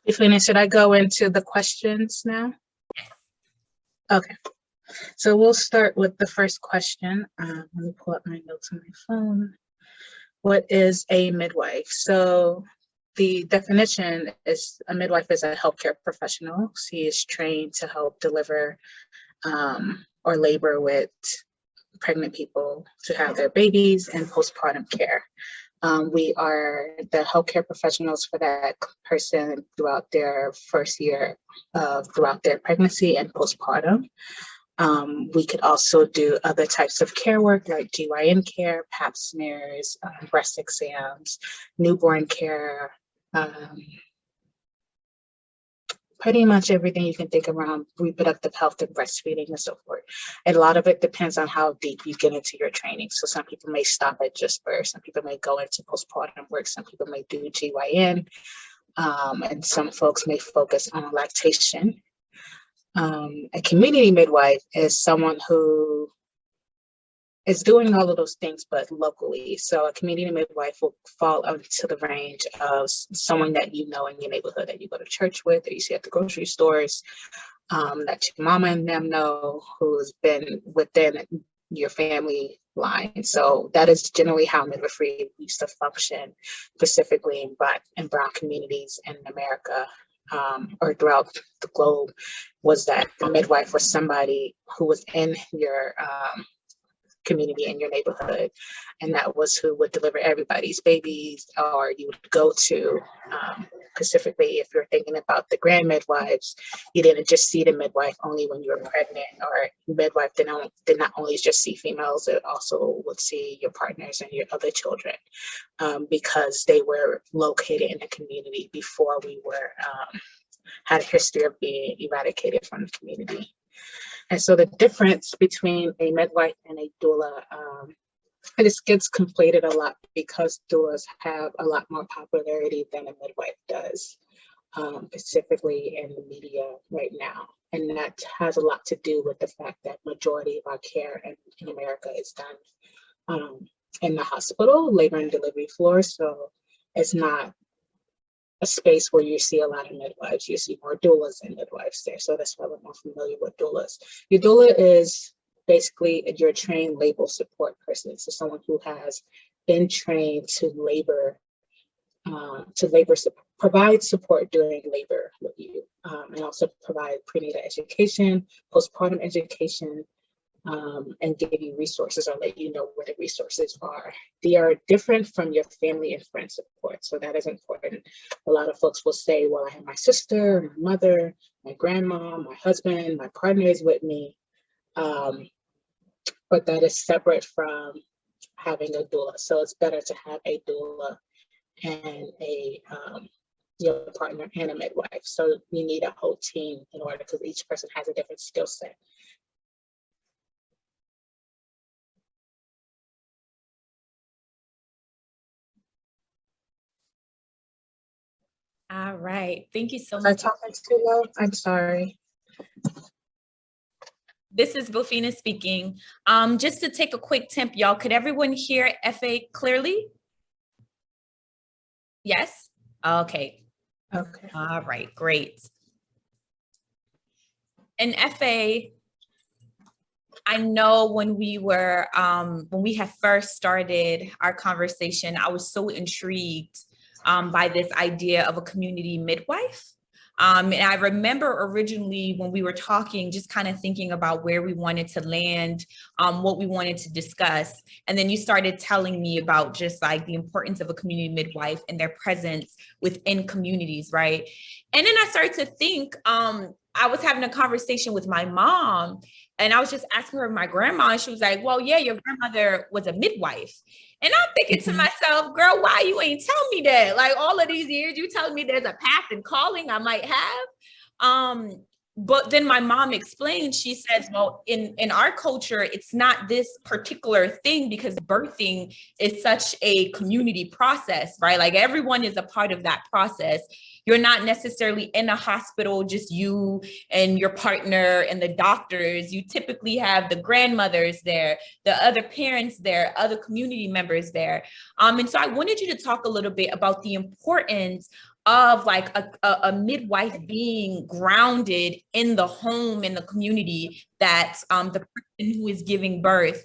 Bilphena, should I go into the questions now? Okay, so we'll start with the first question. Let me pull up my notes on my phone. What is a midwife? So the definition is a midwife is a healthcare professional. She is trained to help deliver or labor with pregnant people to have their babies and postpartum care. We are the healthcare professionals for that person throughout their first year throughout their pregnancy and postpartum. We could also do other types of care work like GYN care, pap smears, breast exams, newborn care, pretty much everything you can think around reproductive health and breastfeeding and so forth. And a lot of it depends on how deep you get into your training. So some people may stop at just birth, some people may go into postpartum work, some people may do GYN, and some folks may focus on lactation. A community midwife is someone who is doing all of those things, but locally. So a community midwife will fall into the range of someone that you know in your neighborhood that you go to church with, or you see at the grocery stores, that your mama and them know, who's been within your family line. So that is generally how midwifery used to function, specifically in Brown communities in America. Or throughout the globe, was that the midwife was somebody who was in your community in your neighborhood, and that was who would deliver everybody's babies, or you would go to specifically if you're thinking about the grand midwives, you didn't just see the midwife only when you were pregnant, or midwife did not only just see females, it also would see your partners and your other children, because they were located in the community before we were had a history of being eradicated from the community. And so the difference between a midwife and a doula, this gets conflated a lot because doulas have a lot more popularity than a midwife does, specifically in the media right now. And that has a lot to do with the fact that majority of our care in America is done in the hospital, labor and delivery floor. So it's not a space where you see a lot of midwives. You see more doulas than midwives there. So that's why we're more familiar with doulas. Your doula is basically your trained labor support person. So someone who has been trained to provide support during labor with you, and also provide prenatal education, postpartum education, and give you resources or let you know where the resources are. They are different from your family and friend support. So that is important. A lot of folks will say, well, I have my sister, my mother, my grandma, my husband, my partner is with me. But that is separate from having a doula. So it's better to have a doula and your partner and a midwife. So you need a whole team in order, because each person has a different skill set. All right, thank you so much. Was I talking too low? I'm sorry. This is Bilphena speaking. Just to take a quick temp, y'all, could everyone hear Efe clearly? Yes? Okay. Okay. All right, great. And Efe, I know when we had first started our conversation, I was so intrigued by this idea of a community midwife. And I remember originally when we were talking, just kind of thinking about where we wanted to land, what we wanted to discuss. And then you started telling me about just like the importance of a community midwife and their presence within communities, right? And then I started to think, I was having a conversation with my mom, and I was just asking her my grandma, and she was like, well, yeah, your grandmother was a midwife. And I'm thinking to myself, girl, why you ain't tell me that? Like all of these years, you telling me there's a path and calling I might have. But then my mom explained, she says, well, in our culture, it's not this particular thing because birthing is such a community process, right? Like everyone is a part of that process. You're not necessarily in a hospital, just you and your partner and the doctors. You typically have the grandmothers there, the other parents there, other community members there. And so I wanted you to talk a little bit about the importance of like a midwife being grounded in the home, in the community that the person who is giving birth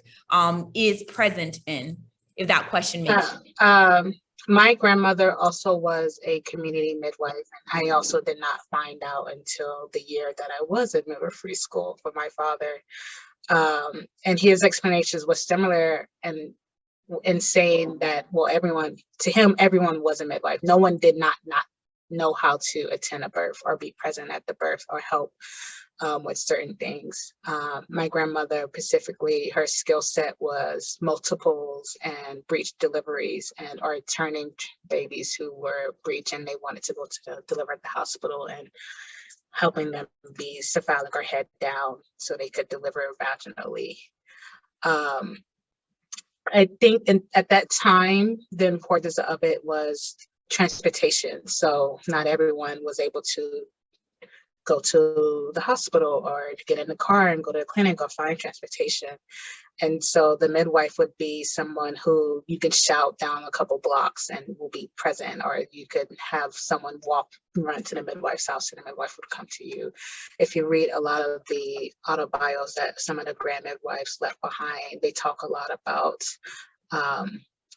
is present in, if that question makes sense. My grandmother also was a community midwife, and I also did not find out until the year that I was in midwifery school for my father. And his explanations was similar and in saying that, well, everyone was a midwife. No one did not know how to attend a birth or be present at the birth or help with certain things. My grandmother specifically, her skill set was multiples and breech deliveries, and or turning babies who were breech and they wanted to go to deliver at the hospital, and helping them be cephalic or head down so they could deliver vaginally. I think at that time, the importance of it was transportation. So not everyone was able to go to the hospital or get in the car and go to the clinic or find transportation. And so the midwife would be someone who you can shout down a couple blocks and will be present, or you could have someone run to the midwife's house and the midwife would come to you. If you read a lot of the autobios that some of the grand midwives left behind, they talk a lot about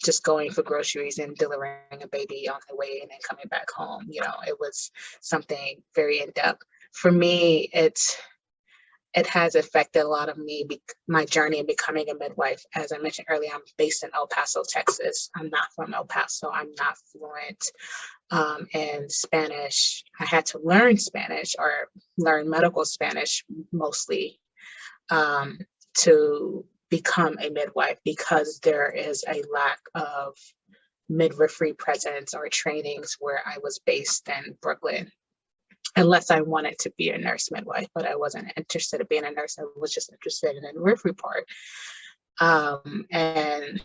just going for groceries and delivering a baby on the way and then coming back home. You know, it was something very in-depth. For me, it has affected a lot of my journey in becoming a midwife. As I mentioned earlier, I'm based in El Paso, Texas. I'm not from El Paso. I'm not fluent in Spanish. I had to learn Spanish or learn medical Spanish mostly to become a midwife, because there is a lack of midwifery presence or trainings where I was based in Brooklyn. Unless I wanted to be a nurse midwife, but I wasn't interested in being a nurse. I was just interested in the midwifery part. And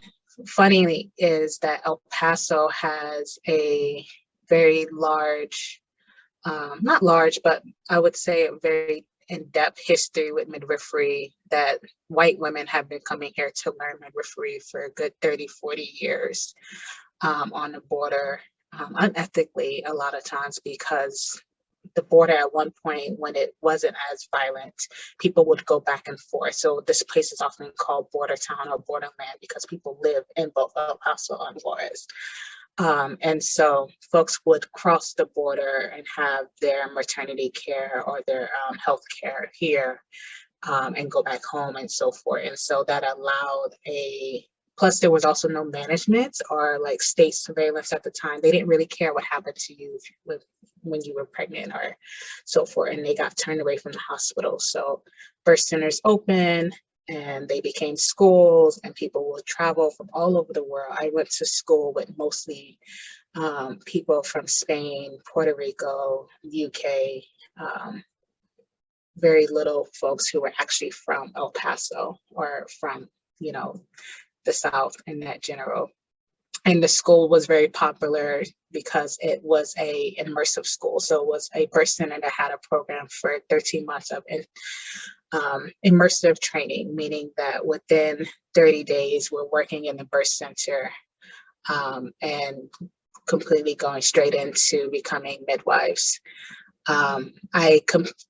funny is that El Paso has a very large, not large, but I would say a very in-depth history with midwifery, that white women have been coming here to learn midwifery for a good 30, 40 years on the border, unethically a lot of times, because the border at one point, when it wasn't as violent, people would go back and forth. So this place is often called border town or borderland because people live in both El Paso and Juarez. And so folks would cross the border and have their maternity care or their health care here and go back home and so forth. And so that allowed plus there was also no management or like state surveillance at the time. They didn't really care what happened to you when you were pregnant or so forth, and they got turned away from the hospital. So birth centers opened and they became schools, and people would travel from all over the world. I went to school with mostly people from Spain, Puerto Rico, UK, very little folks who were actually from El Paso or from, the South in that general. And the school was very popular because it was a immersive school. So it was a birth center that had a program for 13 months of immersive training, meaning that within 30 days, we're working in the birth center and completely going straight into becoming midwives. I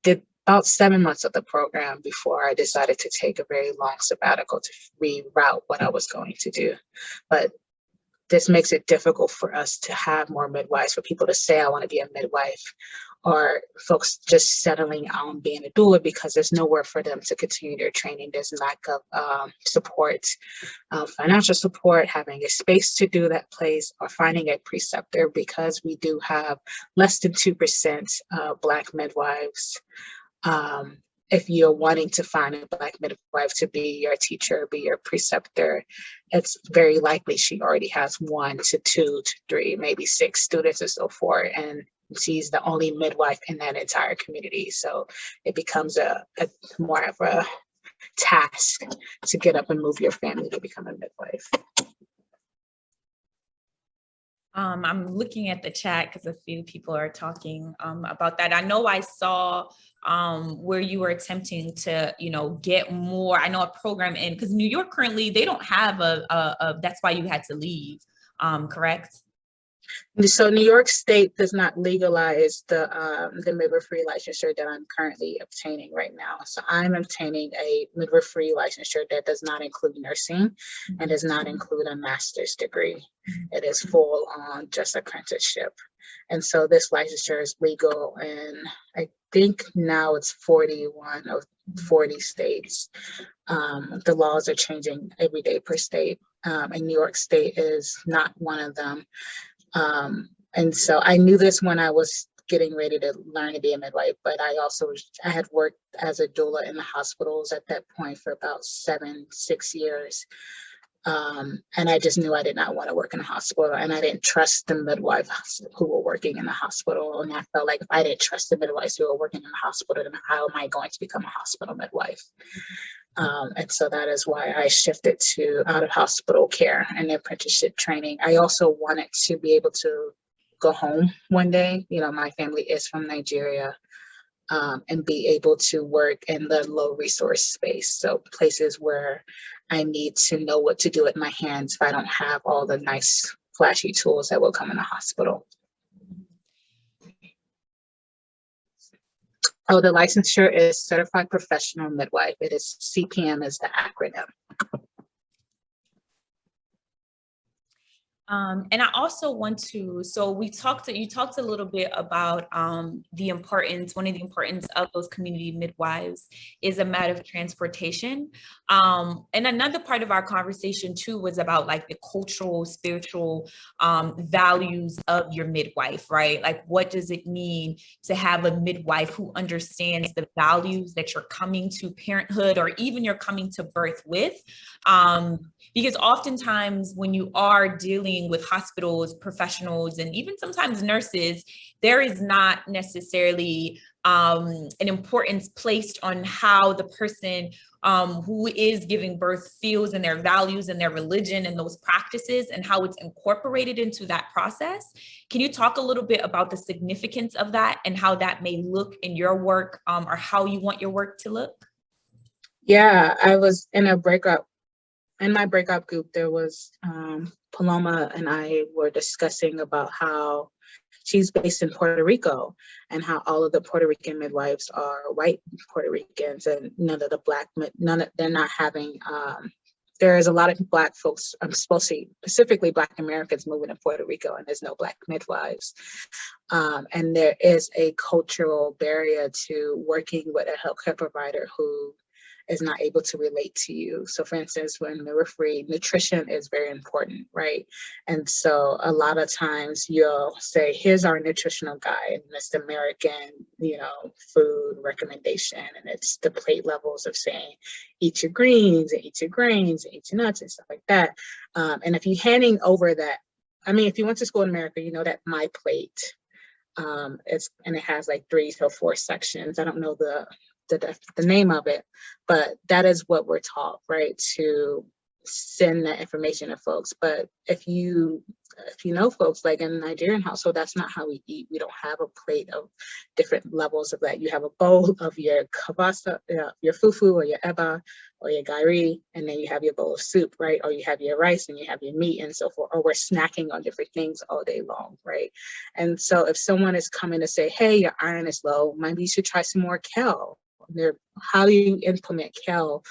did about 7 months of the program before I decided to take a very long sabbatical to reroute what I was going to do. But this makes it difficult for us to have more midwives, for people to say, I want to be a midwife, or folks just settling on being a doula because there's nowhere for them to continue their training. There's lack of support, financial support, having a space to do that place, or finding a preceptor, because we do have less than 2% Black midwives. If you're wanting to find a Black midwife to be your teacher, be your preceptor, it's very likely she already has 1 to 2 to 3, maybe 6 students and so forth. And she's the only midwife in that entire community. So it becomes a more of a task to get up and move your family to become a midwife. I'm looking at the chat because a few people are talking about that. I know I saw where you were attempting to, get more, I know a program in, because New York currently, they don't have that's why you had to leave, correct? So New York State does not legalize the midwifery licensure that I'm currently obtaining right now. So I'm obtaining a midwifery licensure that does not include nursing and does not include a master's degree. It is full on just apprenticeship. And so this licensure is legal in, I think now it's 41 of 40 states. The laws are changing every day per state. And New York State is not one of them. And so I knew this when I was getting ready to learn to be a midwife, but I had worked as a doula in the hospitals at that point for about 6 years. And I just knew I did not want to work in a hospital, and I didn't trust the midwives who were working in the hospital. And I felt like if I didn't trust the midwives who were working in the hospital, then how am I going to become a hospital midwife? And so that is why I shifted to out of hospital care and apprenticeship training. I also wanted to be able to go home one day. You know, my family is from Nigeria, and be able to work in the low resource space. So places where I need to know what to do with my hands if I don't have all the nice flashy tools that will come in a hospital. Oh, the licensure is Certified Professional Midwife. It is CPM is the acronym. And I also want to, so you talked a little bit about one of the importance of those community midwives is a matter of transportation. And another part of our conversation too was about like the cultural, spiritual values of your midwife, right? Like what does it mean to have a midwife who understands the values that you're coming to parenthood or even you're coming to birth with? Because oftentimes when you are dealing with hospitals, professionals, and even sometimes nurses, there is not necessarily an importance placed on how the person who is giving birth feels and their values and their religion and those practices and how it's incorporated into that process. Can you talk a little bit about the significance of that and how that may look in your work or how you want your work to look? Yeah, I was in a breakout. In my breakout group, there was Paloma and I were discussing about how she's based in Puerto Rico and how all of the Puerto Rican midwives are white Puerto Ricans and they're not having, there is a lot of Black folks, specifically Black Americans moving to Puerto Rico, and there's no Black midwives. And there is a cultural barrier to working with a healthcare provider who is not able to relate to you. So for instance, when midwifery, nutrition is very important, right? And so a lot of times you'll say, here's our nutritional guide, and it's the American, food recommendation. And it's the plate levels of saying, eat your greens and eat your grains and eat your nuts and stuff like that. And if you're handing over that, if you went to school in America, you know that My Plate, and it has like 3 or 4 sections. I don't know the name of it, but that is what we're taught, right? To send that information to folks. But if you know folks, like in a Nigerian household, that's not how we eat. We don't have a plate of different levels of that. You have a bowl of your kavasa, your fufu or your eba or your gari, and then you have your bowl of soup, right? Or you have your rice and you have your meat and so forth, or we're snacking on different things all day long, right? And so if someone is coming to say, hey, your iron is low, maybe you should try some more kale. How do you implement kale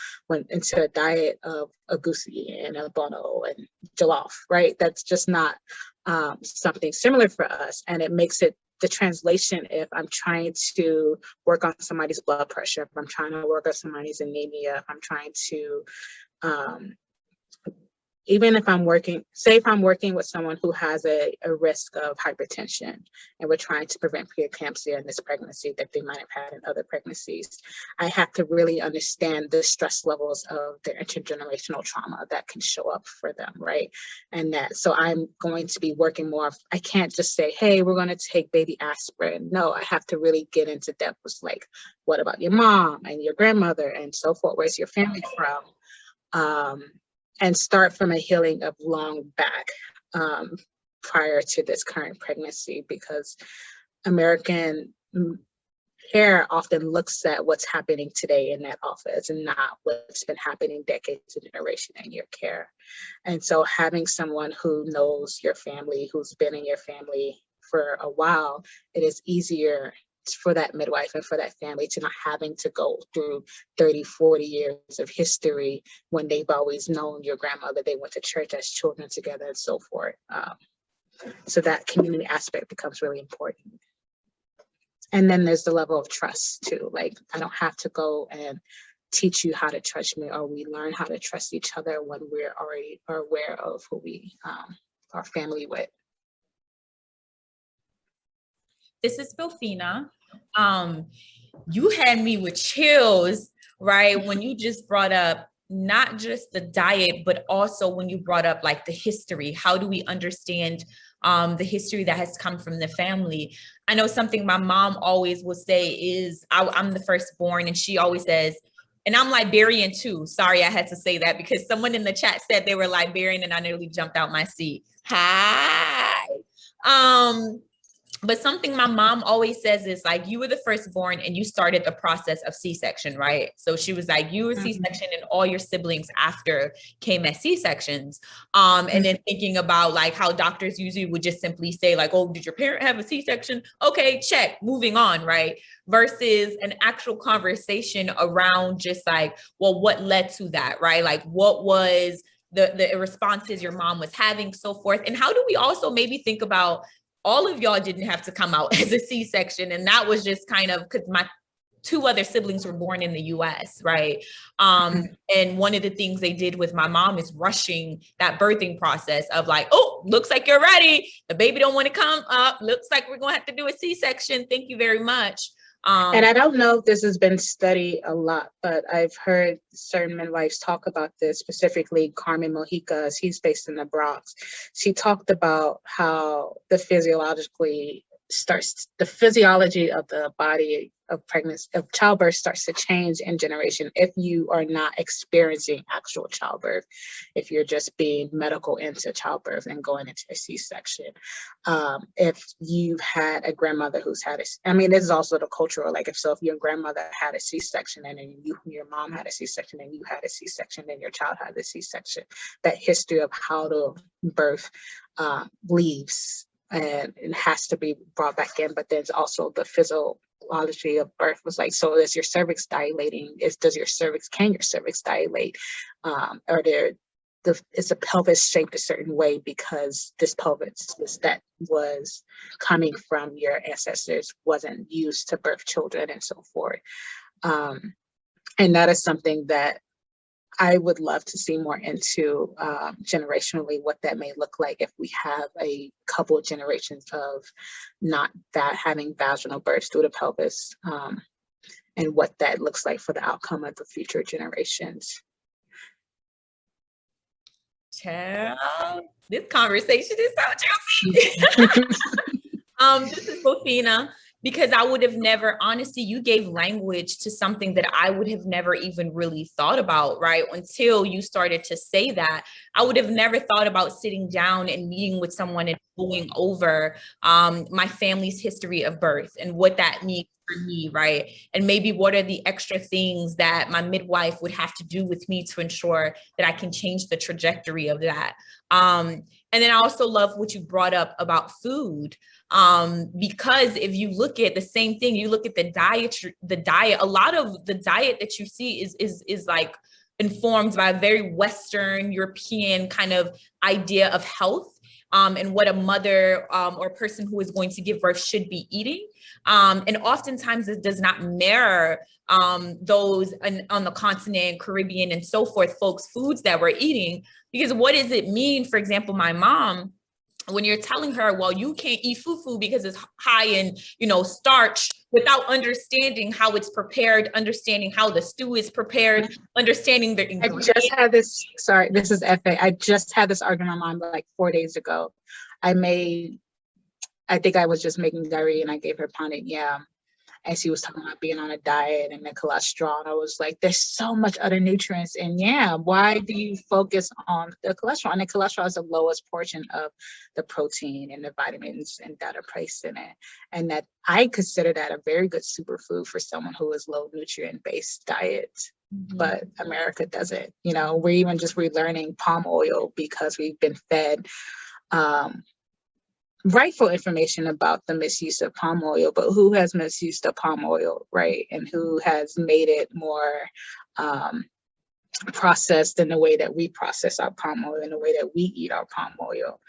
into a diet of agusi and a bono and jollof, right? That's just not something similar for us. And it makes it the translation if I'm trying to work on somebody's blood pressure, if I'm trying to work on somebody's anemia, if I'm trying to even if I'm working with someone who has a risk of hypertension and we're trying to prevent preeclampsia in this pregnancy that they might have had in other pregnancies, I have to really understand the stress levels of the intergenerational trauma that can show up for them, right? And so I'm going to be working more. I can't just say, hey, we're going to take baby aspirin. No, I have to really get into depth with like, what about your mom and your grandmother and so forth? Where's your family from? And start from a healing of long back prior to this current pregnancy, because American care often looks at what's happening today in that office and not what's been happening decades and generation in your care. And so having someone who knows your family, who's been in your family for a while, it is easier for that midwife and for that family to not having to go through 30, 40 years of history when they've always known your grandmother, they went to church as children together and so forth. So that community aspect becomes really important. And then there's the level of trust too. Like, I don't have to go and teach you how to trust me, or we learn how to trust each other when we're already aware of who we are family with. This is Bilphena. You had me with chills, right? When you just brought up not just the diet, but also when you brought up like the history. How do we understand the history that has come from the family? I know something my mom always will say is, I'm the firstborn, and she always says, and I'm Liberian too. Sorry, I had to say that because someone in the chat said they were Liberian and I nearly jumped out my seat. Hi. But something my mom always says is like, you were the firstborn and you started the process of C-section, right? So she was like, you were C-section and all your siblings after came as C-sections. And then thinking about like how doctors usually would just simply say like, oh, did your parent have a C-section? Okay, check, moving on, right? Versus an actual conversation around just like, well, what led to that, right? Like what was the responses your mom was having, so forth. And how do we also maybe think about, all of y'all didn't have to come out as a C-section. And that was just kind of because my two other siblings were born in the US, right? And one of the things they did with my mom is rushing that birthing process of like, oh, looks like you're ready. The baby don't want to come up. Looks like we're going to have to do a C-section. Thank you very much. And I don't know if this has been studied a lot, but I've heard certain midwives talk about this, specifically Carmen Mojica, he's based in the Bronx. She talked about how the physiology of the body of pregnancy, of childbirth starts to change in generation if you are not experiencing actual childbirth, if you're just being medical into childbirth and going into a C-section. If you've had a grandmother who's had this is also the cultural, like if your grandmother had a C-section and then your mom had a C-section and you had a C-section and your child had a C-section, that history of how to birth leaves. And it has to be brought back in, but there's also the physiology of birth was like, so is your cervix dilating? Can your cervix dilate? Or is the pelvis shaped a certain way because this pelvis that was coming from your ancestors wasn't used to birth children and so forth. And that is something that I would love to see more into generationally, what that may look like if we have a couple of generations of not having vaginal births through the pelvis, and what that looks like for the outcome of the future generations. Child, this conversation is so juicy. This is Bilphena. Because I would have never, honestly, you gave language to something that I would have never even really thought about, right? Until you started to say that, I would have never thought about sitting down and meeting with someone and going over my family's history of birth and what that means for me, right? And maybe what are the extra things that my midwife would have to do with me to ensure that I can change the trajectory of that. And then I also love what you brought up about food. Because if you look at the same thing, you look at the diet, a lot of the diet that you see is like informed by a very Western European kind of idea of health, and what a mother or a person who is going to give birth should be eating. And oftentimes it does not mirror those on the continent, Caribbean, and so forth, folks' foods that we're eating. Because what does it mean? For example, my mom, when you're telling her, well, you can't eat fufu because it's high in, starch, without understanding how it's prepared, understanding how the stew is prepared, understanding the ingredients. I just had this, this is Efe. I just had this argument on my mind like 4 days ago. I think I was just making curry and I gave her pounded yam. and she was talking about being on a diet and the cholesterol. And I was like, there's so much other nutrients in yam. Why do you focus on the cholesterol? And the cholesterol is the lowest portion of the protein and the vitamins and that are placed in it. And that I consider that a very good superfood for someone who is low nutrient based diet. But America doesn't. You know, we're even just relearning palm oil because we've been fed rightful information about the misuse of palm oil, but who has misused the palm oil, right? And who has made it more processed in the way that we process our palm oil, in the way that we eat our palm oil.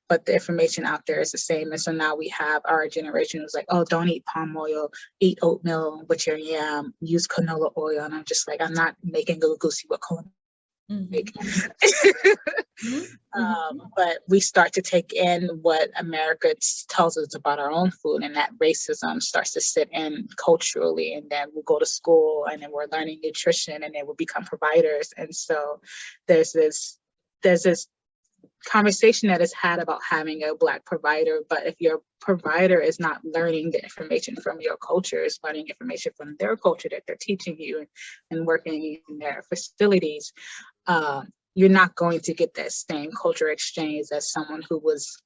But the information out there is the same. And so now we have our generation who's like, oh, don't eat palm oil, eat oatmeal with your yam, use canola oil. And I'm just like, I'm not making goosey what canola. But we start to take in what America tells us about our own food, and that racism starts to sit in culturally. And then we'll go to school and then we're learning nutrition and then we'll become providers. And so there's this conversation that is had about having a Black provider, but if your provider is not learning the information from your culture, is learning information from their culture that they're teaching you and working in their facilities, you're not going to get that same culture exchange as someone who was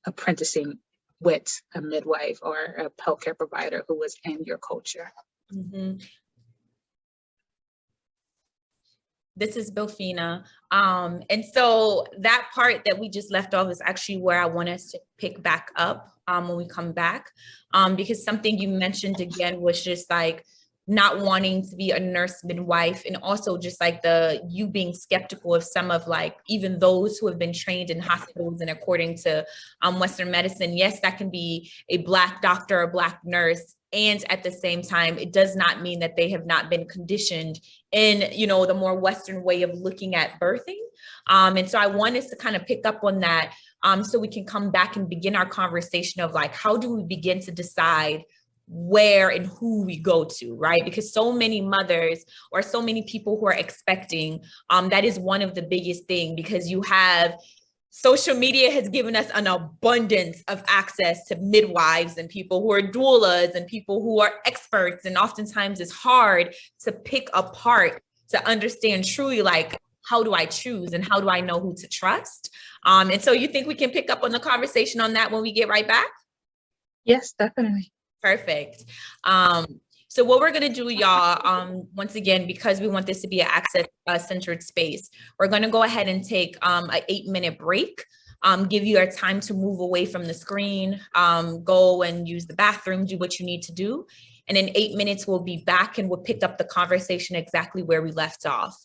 apprenticing with a midwife or a healthcare provider who was in your culture. This is Bilphena. And so that part that we just left off is actually where I want us to pick back up when we come back, because something you mentioned again was just like not wanting to be a nurse midwife, and also just like you being skeptical of some of like even those who have been trained in hospitals and according to Western medicine. Yes, that can be a Black doctor or Black nurse. And at the same time, it does not mean that they have not been conditioned in, you know, the more Western way of looking at birthing. And so I want us to kind of pick up on that so we can come back and begin our conversation of like, how do we begin to decide where and who we go to, right? Because so many mothers or so many people who are expecting, that is one of the biggest thing, because you have social media has given us an abundance of access to midwives and people who are doulas and people who are experts. And oftentimes it's hard to pick apart, to understand truly, like, how do I choose and how do I know who to trust? And so you think we can pick up on the conversation on that when we get right back? Yes, definitely. Perfect. So what we're going to do, y'all, once again, because we want this to be an access-centered space, we're going to go ahead and take an 8-minute break, give you a time to move away from the screen, go and use the bathroom, do what you need to do. And in 8 minutes, we'll be back and we'll pick up the conversation exactly where we left off.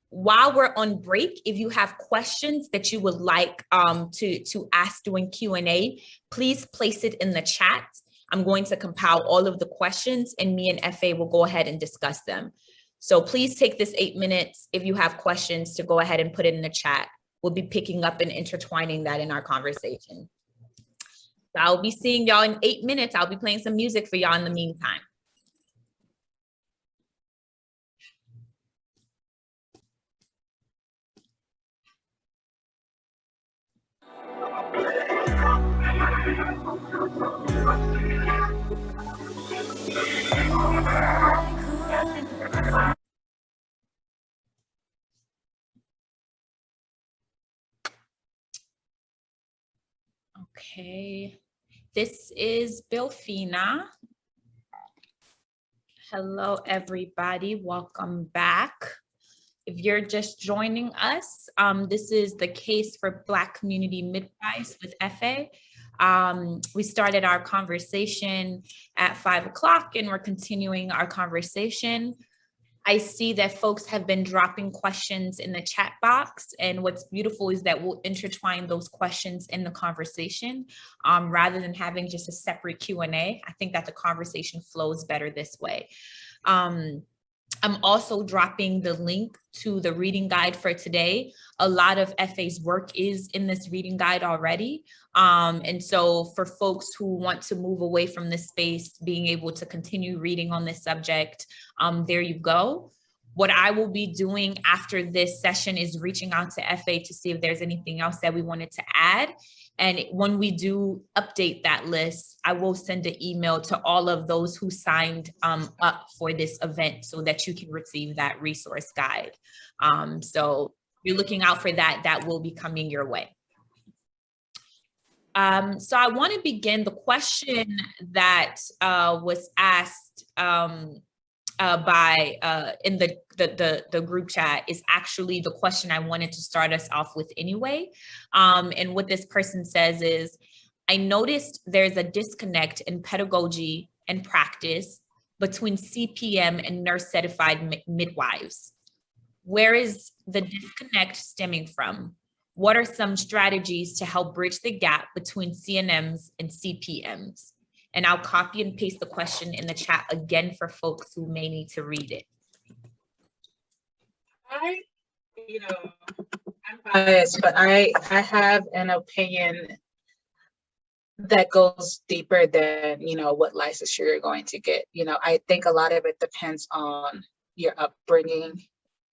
While we're on break, if you have questions that you would like to ask during Q&A, please place it in the chat. I'm going to compile all of the questions and me and Efe will go ahead and discuss them. So please take this 8 minutes if you have questions to go ahead and put it in the chat. We'll be picking up and intertwining that in our conversation. So I'll be seeing y'all in 8 minutes. I'll be playing some music for y'all in the meantime. Okay, this is Bilphena. Hello, everybody. Welcome back. If you're just joining us, this is the case for Black community midwives with Efe. We started our conversation at 5 o'clock and we're continuing our conversation. I see that folks have been dropping questions in the chat box, and what's beautiful is that we'll intertwine those questions in the conversation rather than having just a separate Q&A. I think that the conversation flows better this way. I'm also dropping the link to the reading guide for today. A lot of Efe's work is in this reading guide already. And so for folks who want to move away from this space, being able to continue reading on this subject, there you go. What I will be doing after this session is reaching out to Efe to see if there's anything else that we wanted to add. And when we do update that list, I will send an email to all of those who signed up for this event so that you can receive that resource guide. So you're looking out for that. That will be coming your way. So I want to begin. The question that was asked in the group chat is actually the question I wanted to start us off with anyway. And what this person says is, I noticed there's a disconnect in pedagogy and practice between CPM and nurse certified midwives. Where is the disconnect stemming from? What are some strategies to help bridge the gap between CNMs and CPMs? And I'll copy and paste the question in the chat again for folks who may need to read it. I'm biased, but I have an opinion that goes deeper than, what licensure you're going to get. I think a lot of it depends on your upbringing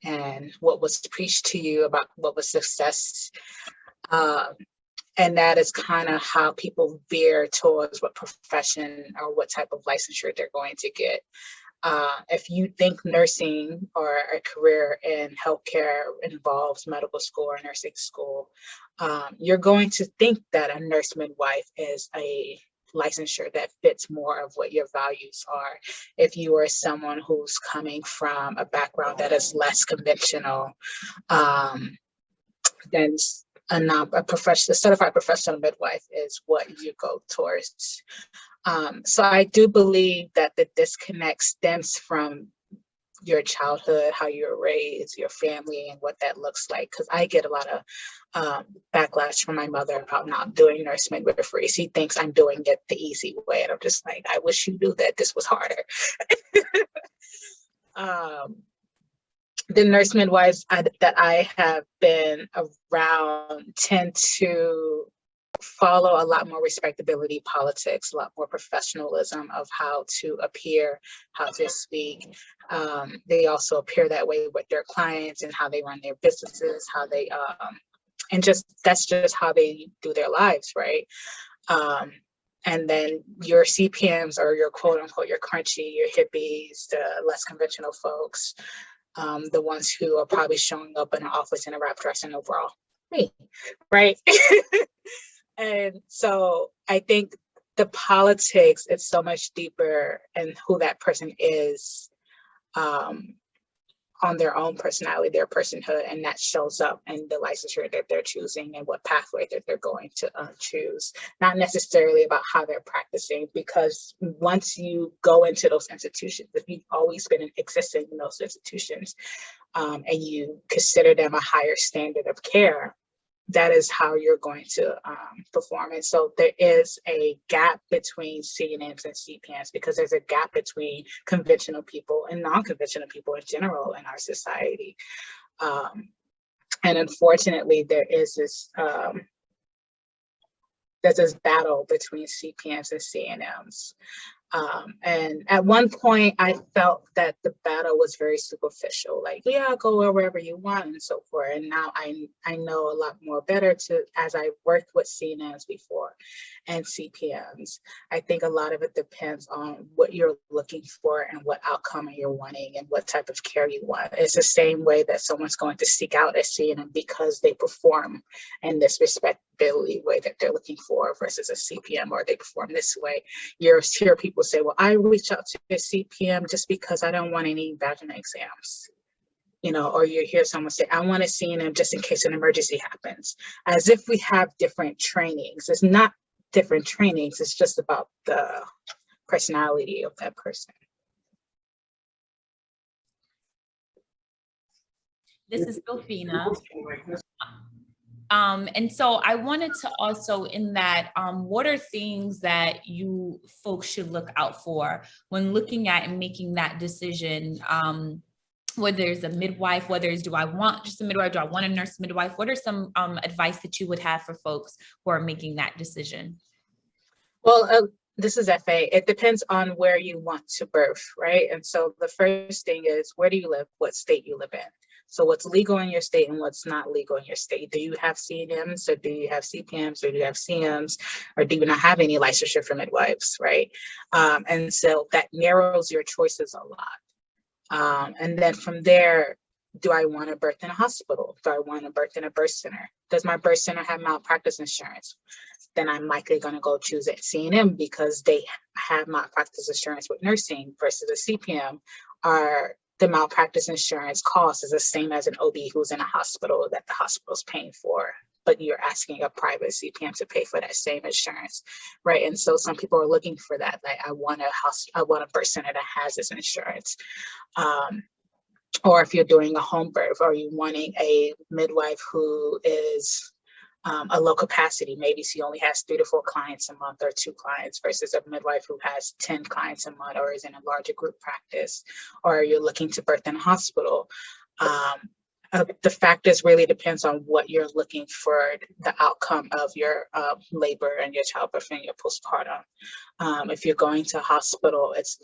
and what was preached to you about what was success. And that is kind of how people veer towards what profession or what type of licensure they're going to get. If you think nursing or a career in healthcare involves medical school or nursing school, you're going to think that a nurse midwife is a licensure that fits more of what your values are. If you are someone who's coming from a background that is less conventional, then a certified professional midwife is what you go towards. So I do believe that the disconnect stems from your childhood, how you were raised, your family, and what that looks like. Because I get a lot of backlash from my mother about not doing nurse midwifery. She thinks I'm doing it the easy way, and I'm just like, I wish you knew that this was harder. The nurse midwives that I have been around tend to follow a lot more respectability politics, a lot more professionalism of how to appear, how to speak. They also appear that way with their clients and how they run their businesses, how they, and that's just how they do their lives, right? And then your CPMs or your quote unquote, your crunchy, your hippies, the less conventional folks, the ones who are probably showing up in an office in a wrap dress and overall, me, right? And so I think the politics is so much deeper in who that person is on their own personality, their personhood, and that shows up in the licensure that they're choosing and what pathway that they're going to choose. Not necessarily about how they're practicing, because once you go into those institutions, if you've always been existing in those institutions and you consider them a higher standard of care, that is how you're going to perform. And so there is a gap between CNMs and CPMs, because there's a gap between conventional people and non-conventional people in general in our society. And unfortunately, there's this battle between CPMs and CNMs. And at one point, I felt that the battle was very superficial, like, yeah, go wherever you want and so forth. And now I know a lot more better as I worked with CNMs before and CPMs. I think a lot of it depends on what you're looking for and what outcome you're wanting and what type of care you want. It's the same way that someone's going to seek out a CNM because they perform in this respectability way that they're looking for versus a CPM, or they perform this way. You hear people say, well, I reach out to a CPM just because I don't want any vaginal exams, or you hear someone say, I want to see them just in case an emergency happens, as if we have different trainings. It's not different trainings, it's just about the personality of that person. This is Bilphena. And so I wanted to also in that, what are things that you folks should look out for when looking at and making that decision, whether it's a midwife, whether it's, do I want just a midwife, do I want a nurse midwife? What are some advice that you would have for folks who are making that decision? Well, this is Efe. It depends on where you want to birth, right? And so the first thing is, where do you live? What state you live in? So what's legal in your state and what's not legal in your state? Do you have CNMs, or do you have CPMs, or do you have CMs, or do you not have any licensure for midwives, right? And so that narrows your choices a lot. And then from there, do I want to birth in a hospital? Do I want to birth in a birth center? Does my birth center have malpractice insurance? Then I'm likely going to go choose a CNM because they have malpractice insurance with nursing, versus a CPM. Are the malpractice insurance cost is the same as an OB who's in a hospital that the hospital's paying for, but you're asking a private CPM to pay for that same insurance, right? And so some people are looking for that. Like, I want a birth center that has this insurance. Or if you're doing a home birth, or you wanting a midwife who is a low capacity, maybe she only has 3 to 4 clients a month or 2 clients, versus a midwife who has 10 clients a month or is in a larger group practice, or you're looking to birth in a hospital. The factors really depends on what you're looking for the outcome of your labor and your childbirth and your postpartum. If you're going to a hospital, it's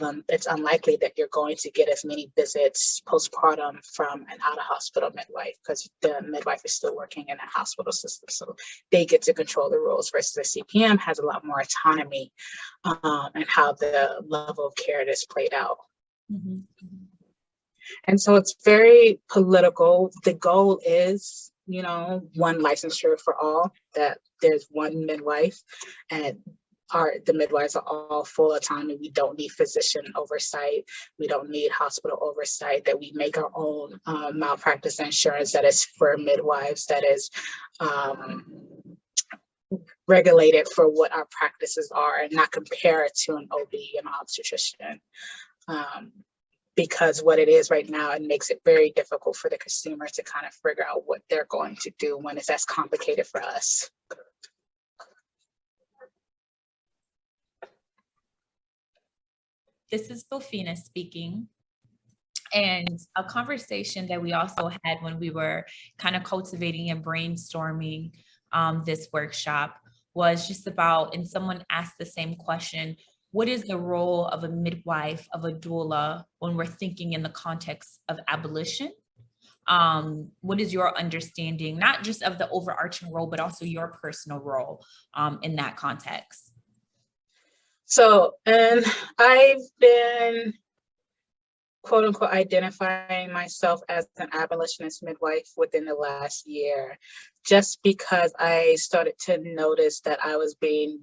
unlikely that you're going to get as many visits postpartum from an out-of-hospital midwife, because the midwife is still working in a hospital system. So they get to control the rules, versus the CPM has a lot more autonomy and how the level of care is played out. Mm-hmm. And so it's very political. The goal is, one licensure for all, that there's one midwife, and the midwives are all full autonomy. We don't need physician oversight. We don't need hospital oversight, that we make our own malpractice insurance that is for midwives, that is regulated for what our practices are, and not compare it to an OB and obstetrician. Because what it is right now, it makes it very difficult for the consumer to kind of figure out what they're going to do when it's as complicated for us. This is Bilphena speaking. And a conversation that we also had when we were kind of cultivating and brainstorming this workshop was just about, and someone asked the same question, what is the role of a midwife, of a doula, when we're thinking in the context of abolition? What is your understanding, not just of the overarching role, but also your personal role in that context? So, and I've been, quote unquote, identifying myself as an abolitionist midwife within the last year, just because I started to notice that I was being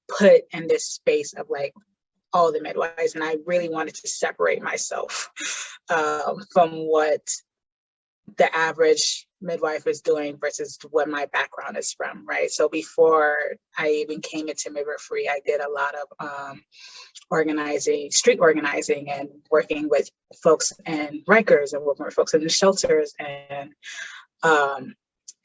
put in this space of like all the midwives, and I really wanted to separate myself from what the average midwife is doing versus what my background is from, right? So before I even came into midwifery, I did a lot of street organizing, and working with folks in Rikers, and working with folks in the shelters,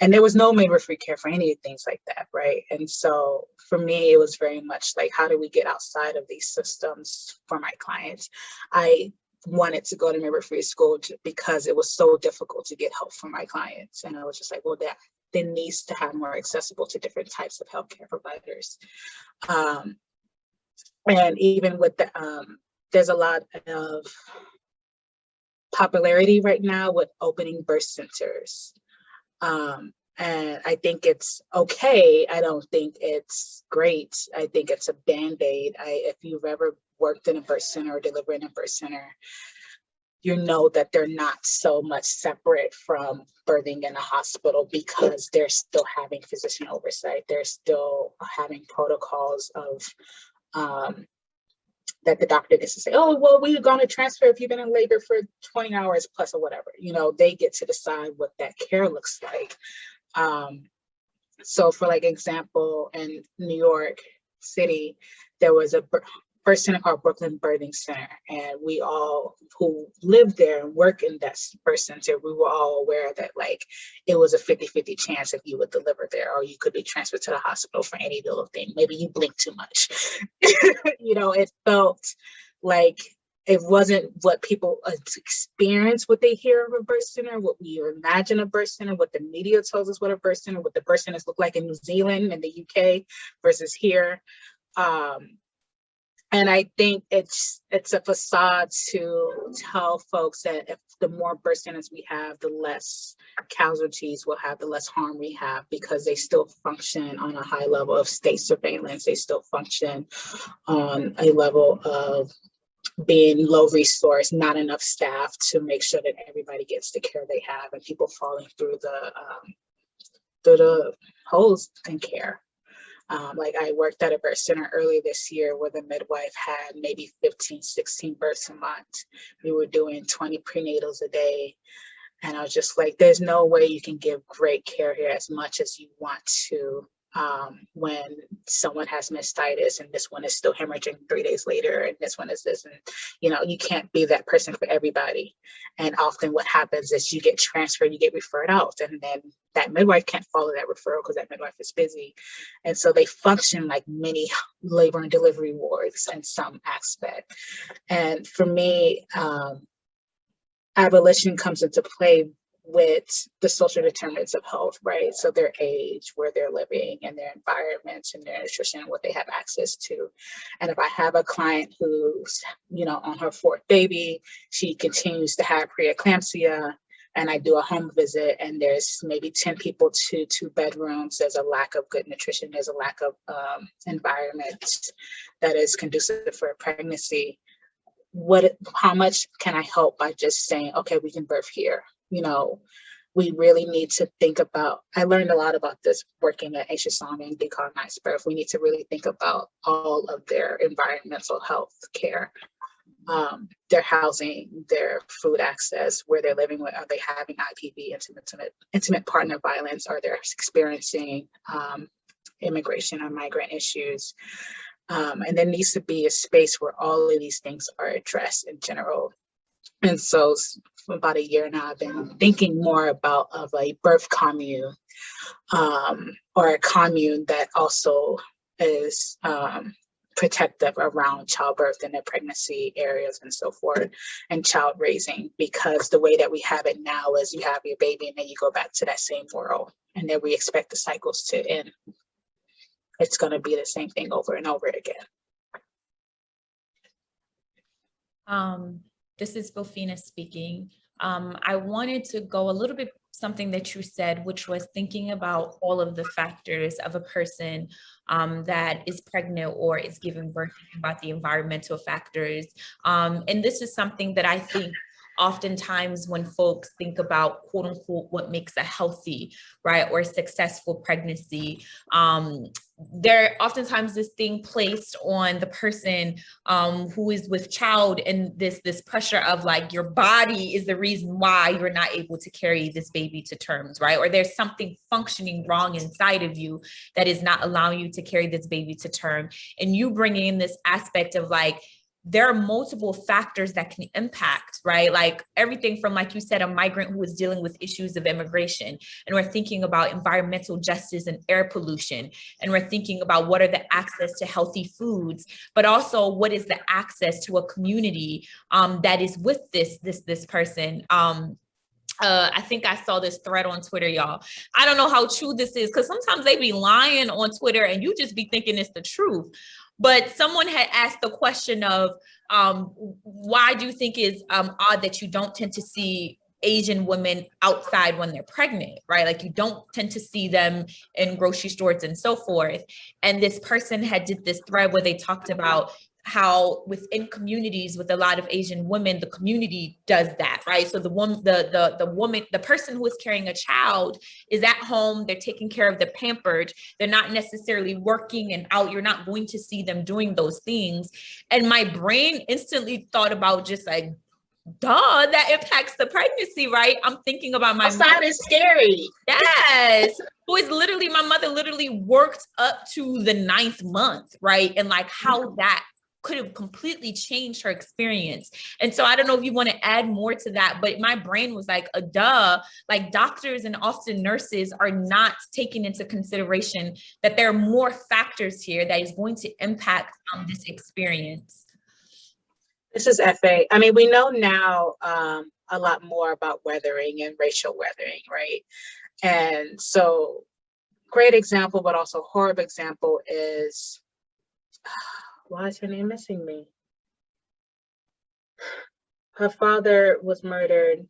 and there was no midwifery care for any things like that, right? And so for me, it was very much like, how do we get outside of these systems for my clients? I wanted to go to midwifery school because it was so difficult to get help from my clients. And I was just like, well, that needs to have more accessible to different types of healthcare providers. And even with there's a lot of popularity right now with opening birth centers. And I think it's okay. I don't think it's great. I think it's a Band-Aid. If you've ever worked in a birth center or delivered in a birth center, you know that they're not so much separate from birthing in a hospital, because they're still having physician oversight. They're still having protocols of that the doctor gets to say, oh, well, we're going to transfer if you've been in labor for 20 hours plus or whatever. They get to decide what that care looks like. So for like example, in New York City, there was a birth center called Brooklyn Birthing Center. And we all who lived there and work in that birth center, we were all aware that like it was a 50-50 chance if you would deliver there, or you could be transferred to the hospital for any little thing. Maybe you blink too much. It felt like it wasn't what people experience, what they hear of a birth center, what we imagine a birth center, what the media tells us what a birth center, what the birth centers look like in New Zealand and the UK versus here. And I think it's a facade to tell folks that if the more birth centers we have, the less casualties we'll have, the less harm we have, because they still function on a high level of state surveillance. They still function on a level of being low resource, not enough staff to make sure that everybody gets the care they have, and people falling through the holes in care. Like I worked at a birth center earlier this year where the midwife had maybe 15, 16 births a month. We were doing 20 prenatals a day. And I was just like, there's no way you can give great care here as much as you want to when someone has mastitis and this one is still hemorrhaging 3 days later and this one is this. And, you can't be that person for everybody. And often what happens is you get transferred, you get referred out, and then that midwife can't follow that referral because that midwife is busy. And so they function like mini labor and delivery wards in some aspect. And for me, abolition comes into play with the social determinants of health, right? So their age, where they're living, and their environment, and their nutrition, what they have access to. And if I have a client who's, on her fourth baby, she continues to have preeclampsia, and I do a home visit, and there's maybe 10 people to 2 bedrooms, there's a lack of good nutrition, there's a lack of environment that is conducive for a pregnancy. How much can I help by just saying, okay, we can birth here? We really need to think about, I learned a lot about this working at Efe Osaren and Decolonized Birth. We need to really think about all of their environmental health care, their housing, their food access, where they're living with, are they having IPV, intimate partner violence, are they experiencing immigration or migrant issues? And there needs to be a space where all of these things are addressed in general. And so for about a year now, I've been thinking more of a birth commune, or a commune that also is protective around childbirth and their pregnancy areas and so forth, and child raising, because the way that we have it now is you have your baby and then you go back to that same world, and then we expect the cycles to end. It's going to be the same thing over and over again. This is Bilphena speaking. I wanted to go a little bit something that you said, which was thinking about all of the factors of a person that is pregnant or is giving birth, about the environmental factors. And this is something that I think oftentimes when folks think about quote unquote what makes a healthy, right, or successful pregnancy, there oftentimes this thing placed on the person who is with child, and this pressure of like your body is the reason why you're not able to carry this baby to terms, right? Or there's something functioning wrong inside of you that is not allowing you to carry this baby to term. And you bringing in this aspect of like, there are multiple factors that can impact, right? Like everything from, like you said, a migrant who is dealing with issues of immigration, and we're thinking about environmental justice and air pollution, and we're thinking about what are the access to healthy foods, but also what is the access to a community that is with this person. I think I saw this thread on Twitter, y'all. I don't know how true this is, because sometimes they be lying on Twitter and you just be thinking it's the truth. But someone had asked the question of why do you think is odd that you don't tend to see Asian women outside when they're pregnant, right? Like you don't tend to see them in grocery stores and so forth. And this person had did this thread where they talked about how within communities with a lot of Asian women, the community does that, right? So the woman, the person who is carrying a child is at home, they're taking care of, they're pampered, they're not necessarily working and out, you're not going to see them doing those things. And my brain instantly thought about just like, duh, that impacts the pregnancy, right? I'm thinking about my outside is scary. Yes. Who is literally, my mother literally worked up to the 9th month, right? And like how that could have completely changed her experience. And so I don't know if you want to add more to that, but my brain was like, duh, like doctors and often nurses are not taking into consideration that there are more factors here that is going to impact this experience. This is Efe. I mean, we know now a lot more about weathering and racial weathering, right? And so great example, but also horrible example is why is her name missing me? Her father was murdered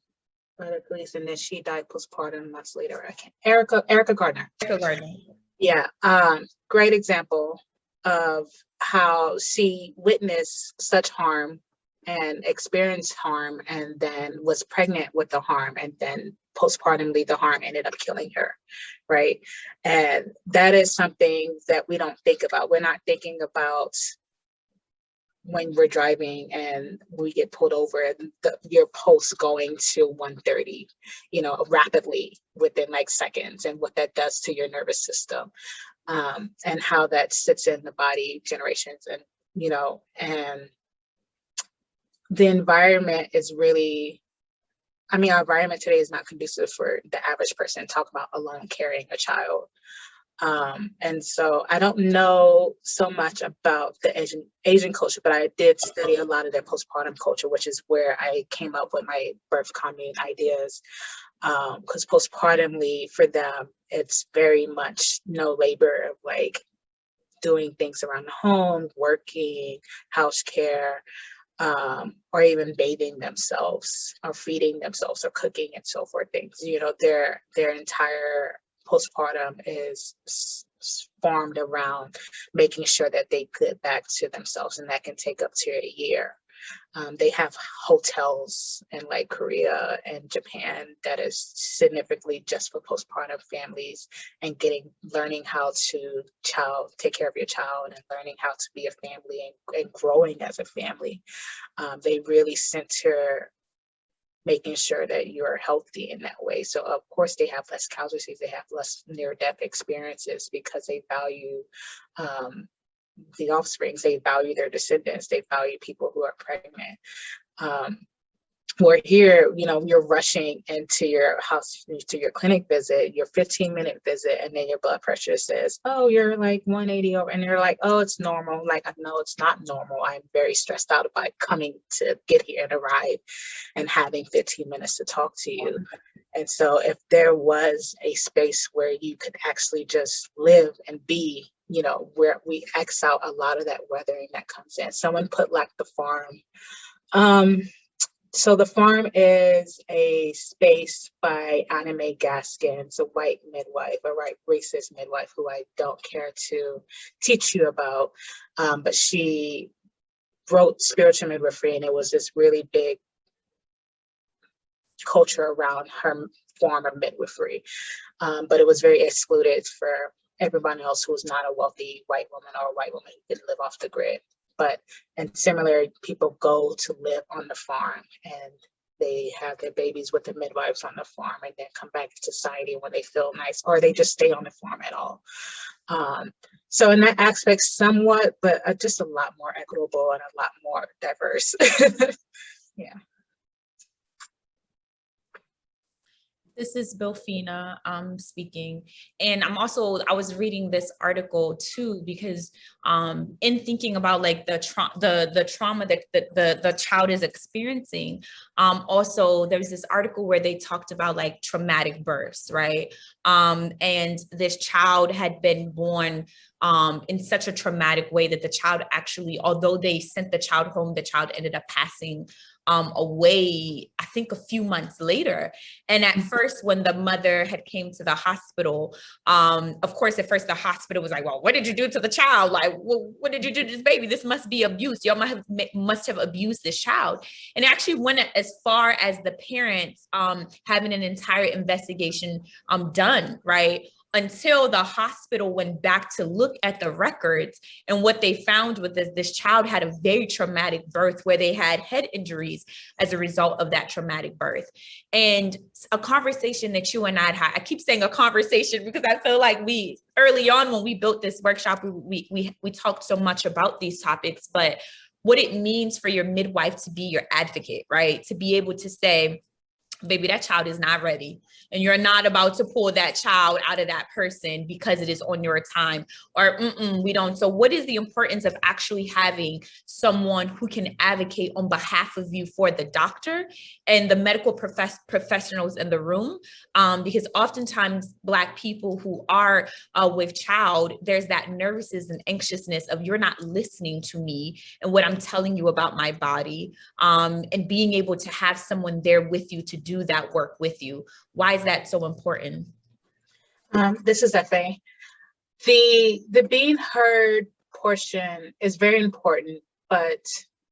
by the police, and then she died postpartum months later. I can't. Erica Gardner. Erica Gardner. Yeah. Great example of how she witnessed such harm and experienced harm, and then was pregnant with the harm, and then postpartumly the harm ended up killing her, right? And that is something that we don't think about. We're not thinking about when we're driving and we get pulled over and your pulse going to 130, rapidly within like seconds, and what that does to your nervous system, and how that sits in the body generations, and and the environment is really, our environment today is not conducive for the average person. Talk about alone carrying a child. And so I don't know so much about the Asian culture, but I did study a lot of their postpartum culture, which is where I came up with my birth commune ideas. Because postpartumly for them, it's very much no labor of like doing things around the home, working, house care, or even bathing themselves or feeding themselves or cooking and so forth things. Their entire postpartum is formed around making sure that they get back to themselves, and that can take up to a year. They have hotels in like Korea and Japan that is significantly just for postpartum families, and learning how to take care of your child, and learning how to be a family, and growing as a family. They really center making sure that you're healthy in that way. So of course they have less casualties, they have less near-death experiences, because they value the offsprings, they value their descendants, they value people who are pregnant. Where here, you're rushing into your house, to your clinic visit, your 15-minute visit, and then your blood pressure says, oh, you're like 180 over, and you're like, oh, it's normal. Like, I know it's not normal. I'm very stressed out about coming to get here and arrive and having 15 minutes to talk to you. And so if there was a space where you could actually just live and be, where we X out a lot of that weathering that comes in. Someone put like the farm. So the farm is a space by Anna Mae Gaskins, a white midwife, a white racist midwife who I don't care to teach you about, but she wrote Spiritual Midwifery, and it was this really big culture around her form of midwifery, but it was very excluded for everyone else who was not a wealthy white woman, or a white woman who could live off the grid. And similarly, people go to live on the farm, and they have their babies with the midwives on the farm, and then come back to society when they feel nice, or they just stay on the farm at all. So in that aspect, somewhat, but just a lot more equitable and a lot more diverse. Yeah. This is Bilphena speaking. And I was reading this article too, because in thinking about like the trauma that the child is experiencing, also there's this article where they talked about like traumatic births, right? And this child had been born in such a traumatic way that the child actually, although they sent the child home, the child ended up passing away, I think a few months later. And at first, when the mother had came to the hospital, of course, at first the hospital was like, well, what did you do to the child? Like, well, what did you do to this baby? This must be abuse. Y'all must have abused this child. And actually went as far as the parents having an entire investigation done, right? Until the hospital went back to look at the records. And what they found was this child had a very traumatic birth, where they had head injuries as a result of that traumatic birth. And a conversation that you and I had, I keep saying a conversation because I feel like early on when we built this workshop, we talked so much about these topics, but what it means for your midwife to be your advocate, right? To be able to say, baby, that child is not ready. And you're not about to pull that child out of that person because it is on your time, or we don't. So what is the importance of actually having someone who can advocate on behalf of you for the doctor and the medical professionals in the room? Because oftentimes Black people who are with child, there's that nervousness and anxiousness of you're not listening to me and what I'm telling you about my body, and being able to have someone there with you to do that work with you. Why is that so important? This is Efe. The being heard portion is very important, but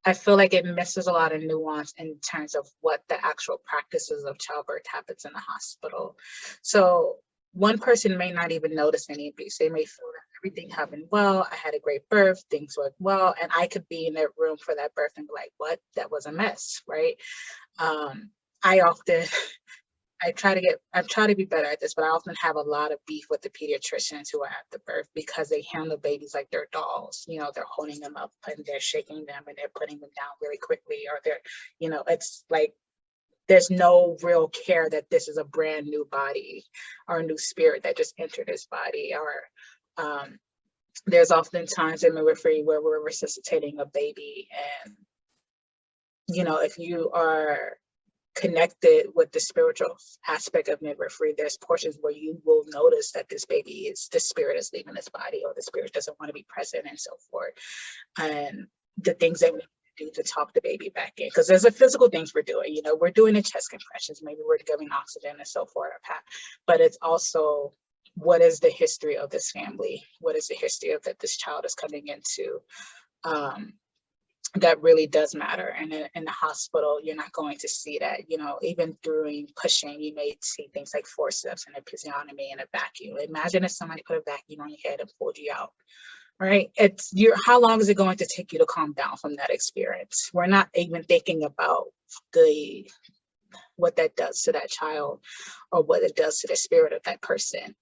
I feel like it misses a lot of nuance in terms of what the actual practices of childbirth happens in the hospital. So one person may not even notice any abuse. They may feel that everything happened well, I had a great birth, things went well, and I could be in that room for that birth and be like, what? That was a mess, right? I try to be better at this, but I often have a lot of beef with the pediatricians who are at the birth because they handle babies like they're dolls. You know, they're holding them up and they're shaking them and they're putting them down really quickly, or they're, you know, it's like there's no real care that this is a brand new body or a new spirit that just entered this body. Or there's often times in midwifery where we're resuscitating a baby, and you know, if you are connected with the spiritual aspect of midwifery, there's portions where you will notice that this baby the spirit is leaving this body, or the spirit doesn't want to be present, and so forth. And the things that we do to talk the baby back in, because there's a physical things we're doing, you know, we're doing the chest compressions, maybe we're giving oxygen and so forth, but it's also, what is the history of this family? What is the history of that this child is coming into? That really does matter. And in the hospital, you're not going to see that, you know, even during pushing, you may see things like forceps and episiotomy and a vacuum. Imagine if somebody put a vacuum on your head and pulled you out, right? How long is it going to take you to calm down from that experience? We're not even thinking about what that does to that child or what it does to the spirit of that person.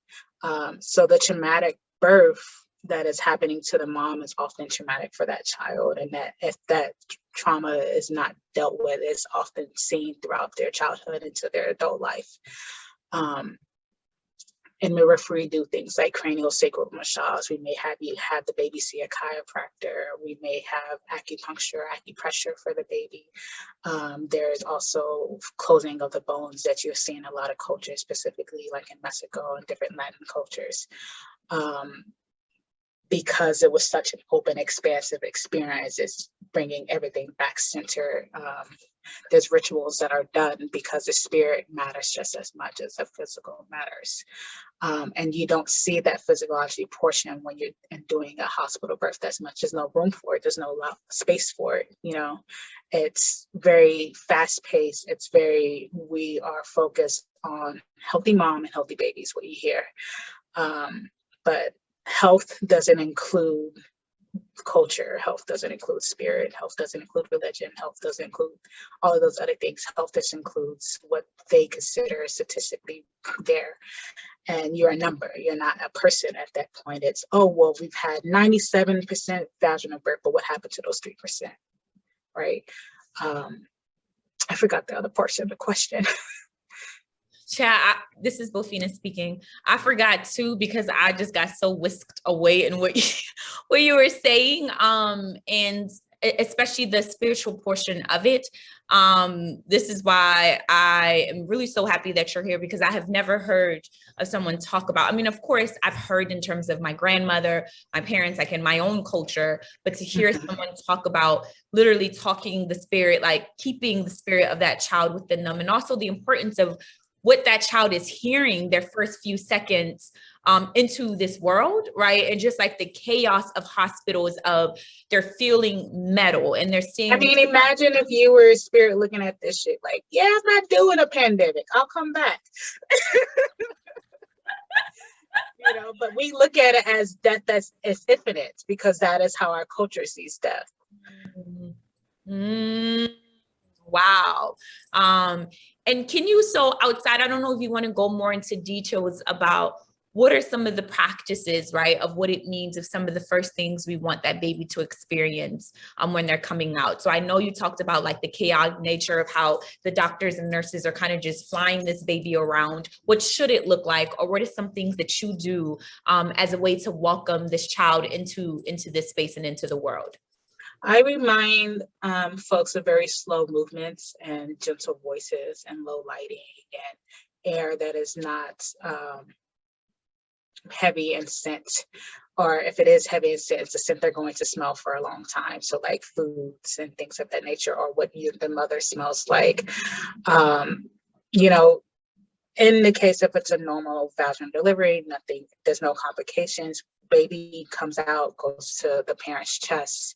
So the traumatic birth that is happening to the mom is often traumatic for that child, and that if that trauma is not dealt with, it's often seen throughout their childhood into their adult life. In midwifery, do things like cranial sacral massage. We may have the baby see a chiropractor. We may have acupuncture, acupressure for the baby. There's also closing of the bones that you're seeing in a lot of cultures, specifically like in Mexico and different Latin cultures. Because it was such an open, expansive experience, it's bringing everything back center. There's rituals that are done because the spirit matters just as much as the physical matters. And you don't see that physiology portion when you're doing a hospital birth as much. There's no room for it. There's no space for it. You know, it's very fast paced. We are focused on healthy mom and healthy babies, what you hear. But health doesn't include culture, health doesn't include spirit, health doesn't include religion, health doesn't include all of those other things. Health just includes what they consider statistically there. And you're a number, you're not a person at that point. It's, oh, well, we've had 97% vaginal birth, but what happened to those 3%, right? I forgot the other portion of the question. Chad, this is Bilphena speaking. I forgot too, because I just got so whisked away in what you were saying, and especially the spiritual portion of it. This is why I am really so happy that you're here, because I have never heard of someone talk about, I mean, of course, I've heard in terms of my grandmother, my parents, like in my own culture, but to hear someone talk about literally talking the spirit, like keeping the spirit of that child within them, and also the importance of what that child is hearing their first few seconds into this world, right? And just like the chaos of hospitals, of they're feeling metal and they're seeing. I mean, imagine if you were a spirit looking at this shit like, yeah, I'm not doing a pandemic. I'll come back. You know, but we look at it as death that's infinite, because that is how our culture sees death. Wow. And can you, so outside, I don't know if you want to go more into details about what are some of the practices, right, of what it means, of some of the first things we want that baby to experience when they're coming out. So I know you talked about like the chaotic nature of how the doctors and nurses are kind of just flying this baby around. What should it look like? Or what are some things that you do as a way to welcome this child into this space and into the world? I remind folks of very slow movements and gentle voices and low lighting and air that is not heavy in scent. Or if it is heavy in scent, it's a scent they're going to smell for a long time. So like foods and things of that nature, or what the mother smells like. You know, in the case if it's a normal vaginal delivery, there's no complications. Baby comes out, goes to the parent's chest,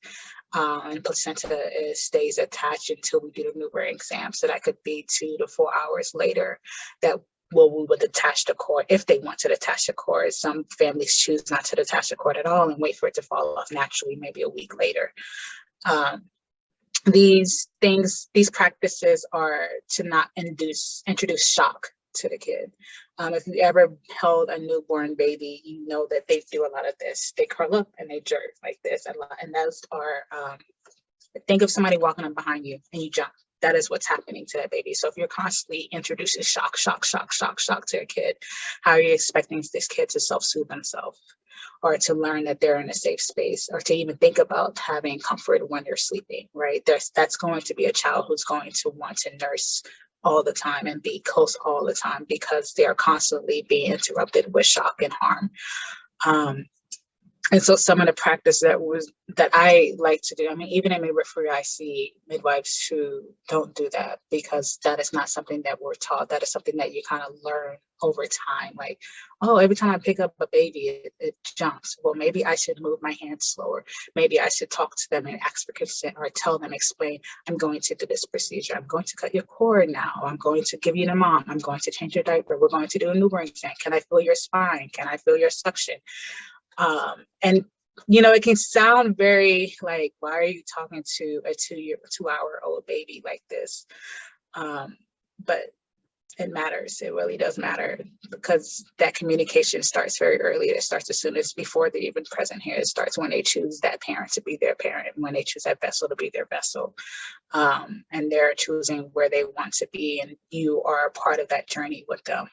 and placenta stays attached until we do the newborn exam. So that could be 2 to 4 hours later that we would attach the cord if they want to attach the cord. Some families choose not to attach the cord at all and wait for it to fall off naturally, maybe a week later. These practices are to not introduce shock to the kid. If you ever held a newborn baby, you know that they do a lot of this. They curl up and they jerk like this a lot. And those are, think of somebody walking up behind you and you jump. That is what's happening to that baby. So if you're constantly introducing shock to a kid, how are you expecting this kid to self-soothe themselves, or to learn that they're in a safe space, or to even think about having comfort when they're sleeping, right? That's going to be a child who's going to want to nurse all the time and be close all the time because they are constantly being interrupted with shock and harm. And so some of the practice that I like to do, I mean, even in midwifery, I see midwives who don't do that because that is not something that we're taught. That is something that you kind of learn over time. Like, oh, every time I pick up a baby, it jumps. Well, maybe I should move my hands slower. Maybe I should talk to them and ask for consent, or tell them, explain, I'm going to do this procedure. I'm going to cut your cord now. I'm going to give you the mom. I'm going to change your diaper. We're going to do a newborn exam. Can I feel your spine? Can I feel your suction? And it can sound very like, why are you talking to a 2-hour-old baby like this? But it matters. It really does matter, because that communication starts very early. It starts as soon as before they're even present here. It starts when they choose that parent to be their parent, when they choose that vessel to be their vessel. And they're choosing where they want to be, and you are a part of that journey with them.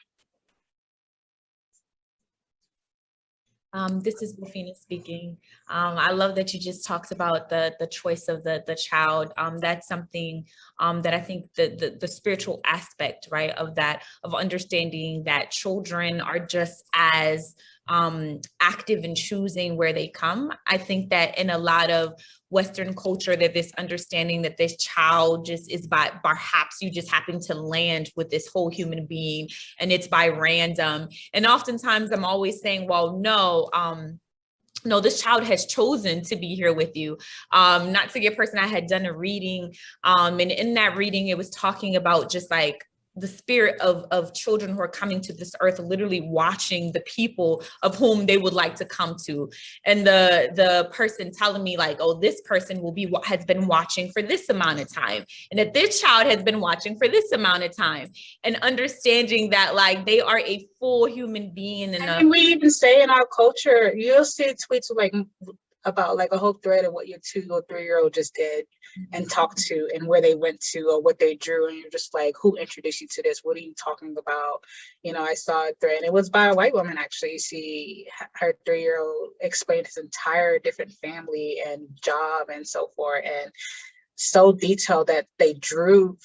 This is Bilphena speaking. I love that you just talked about the choice of the child. That's something that I think the spiritual aspect, right, of that, of understanding that children are just as active in choosing where they come. I think that in a lot of Western culture, that this understanding that this child just is by perhaps you just happen to land with this whole human being and it's by random. And oftentimes I'm always saying, well, no, this child has chosen to be here with you. Not to get person, I had done a reading, and in that reading, it was talking about just like the spirit of children who are coming to this earth, literally watching the people of whom they would like to come to. And the person telling me like, oh, this person has been watching for this amount of time. And that this child has been watching for this amount of time. And understanding that like they are a full human being. And we even say in our culture, you'll see tweets like about like a whole thread of what your 2 or 3-year-old just did and talked to, and where they went to, or what they drew, and you're just like, who introduced you to this? What are you talking about? I saw a thread, it was by a white woman actually. Her 3-year-old explained his entire different family and job and so forth, and so detailed that they drew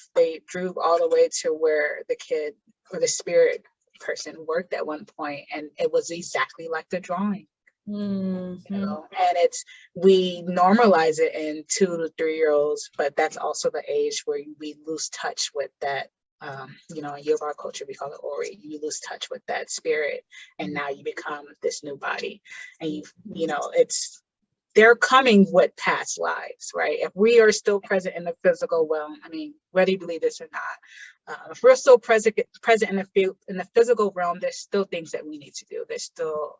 all the way to where the kid or the spirit person worked at one point, and it was exactly like the drawing. Mm-hmm. And we normalize it in 2 to 3-year-olds, but that's also the age where we lose touch with that. In Yoruba culture, we call it ori. You lose touch with that spirit, and now you become this new body. And they're coming with past lives, right? If we are still present in the physical realm, I mean, whether you believe this or not, if we're still present in the physical realm, there's still things that we need to do. There's still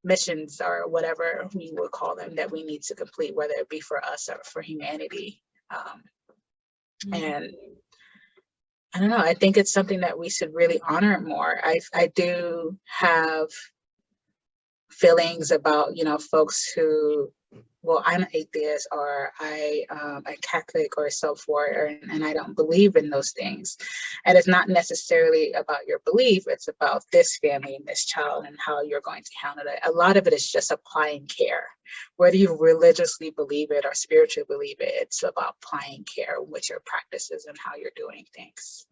missions, or whatever we would call them, that we need to complete, whether it be for us or for humanity. And I don't know. I think it's something that we should really honor more. I do have feelings about, folks who, well, I'm an atheist, or I'm Catholic, or so forth, and I don't believe in those things. And it's not necessarily about your belief, it's about this family and this child and how you're going to handle it. A lot of it is just applying care. Whether you religiously believe it or spiritually believe it, it's about applying care with your practices and how you're doing things.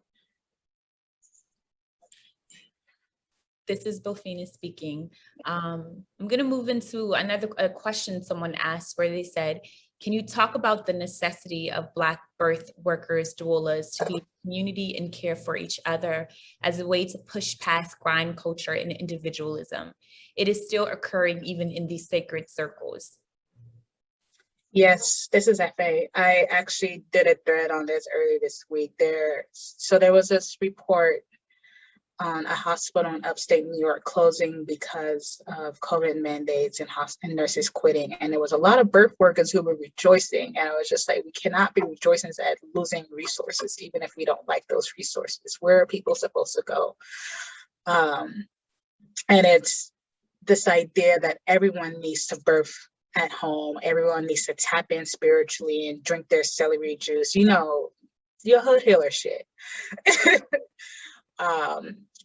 This is Bilphena speaking. I'm going to move into a question someone asked, where they said, can you talk about the necessity of Black birth workers, doulas, to be in community and care for each other as a way to push past grind culture and individualism? It is still occurring even in these sacred circles. Yes, this is Efe. I actually did a thread on this earlier this week. There was this report on a hospital in upstate New York closing because of COVID mandates and nurses quitting. And there was a lot of birth workers who were rejoicing. And I was just like, we cannot be rejoicing at losing resources, even if we don't like those resources. Where are people supposed to go? And it's this idea that everyone needs to birth at home. Everyone needs to tap in spiritually and drink their celery juice, your hood healer shit.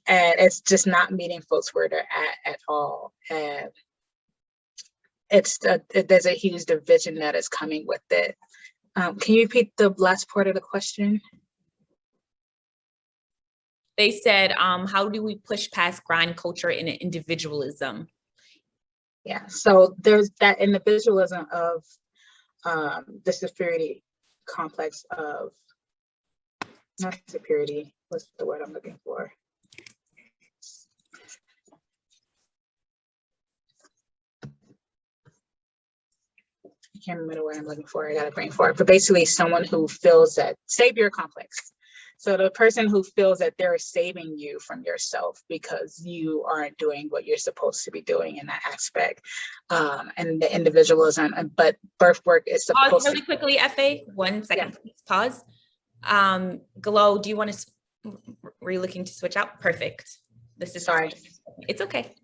And it's just not meeting folks where they're at all. And there's a huge division that is coming with it. Can you repeat the last part of the question? They said, how do we push past grind culture and individualism? Yeah, so there's that individualism of the superiority complex of, not superiority, what's the word I'm looking for? I can't remember what I'm looking for. I got a brain for it. But basically, someone who feels that savior complex. So the person who feels that they're saving you from yourself because you aren't doing what you're supposed to be doing in that aspect, and the individualism. But birth work is supposed Pause really quickly, Efe. 1 second, yeah. Please pause. Glow, do you want to? Were you looking to switch out? Perfect. This is sorry. It's okay.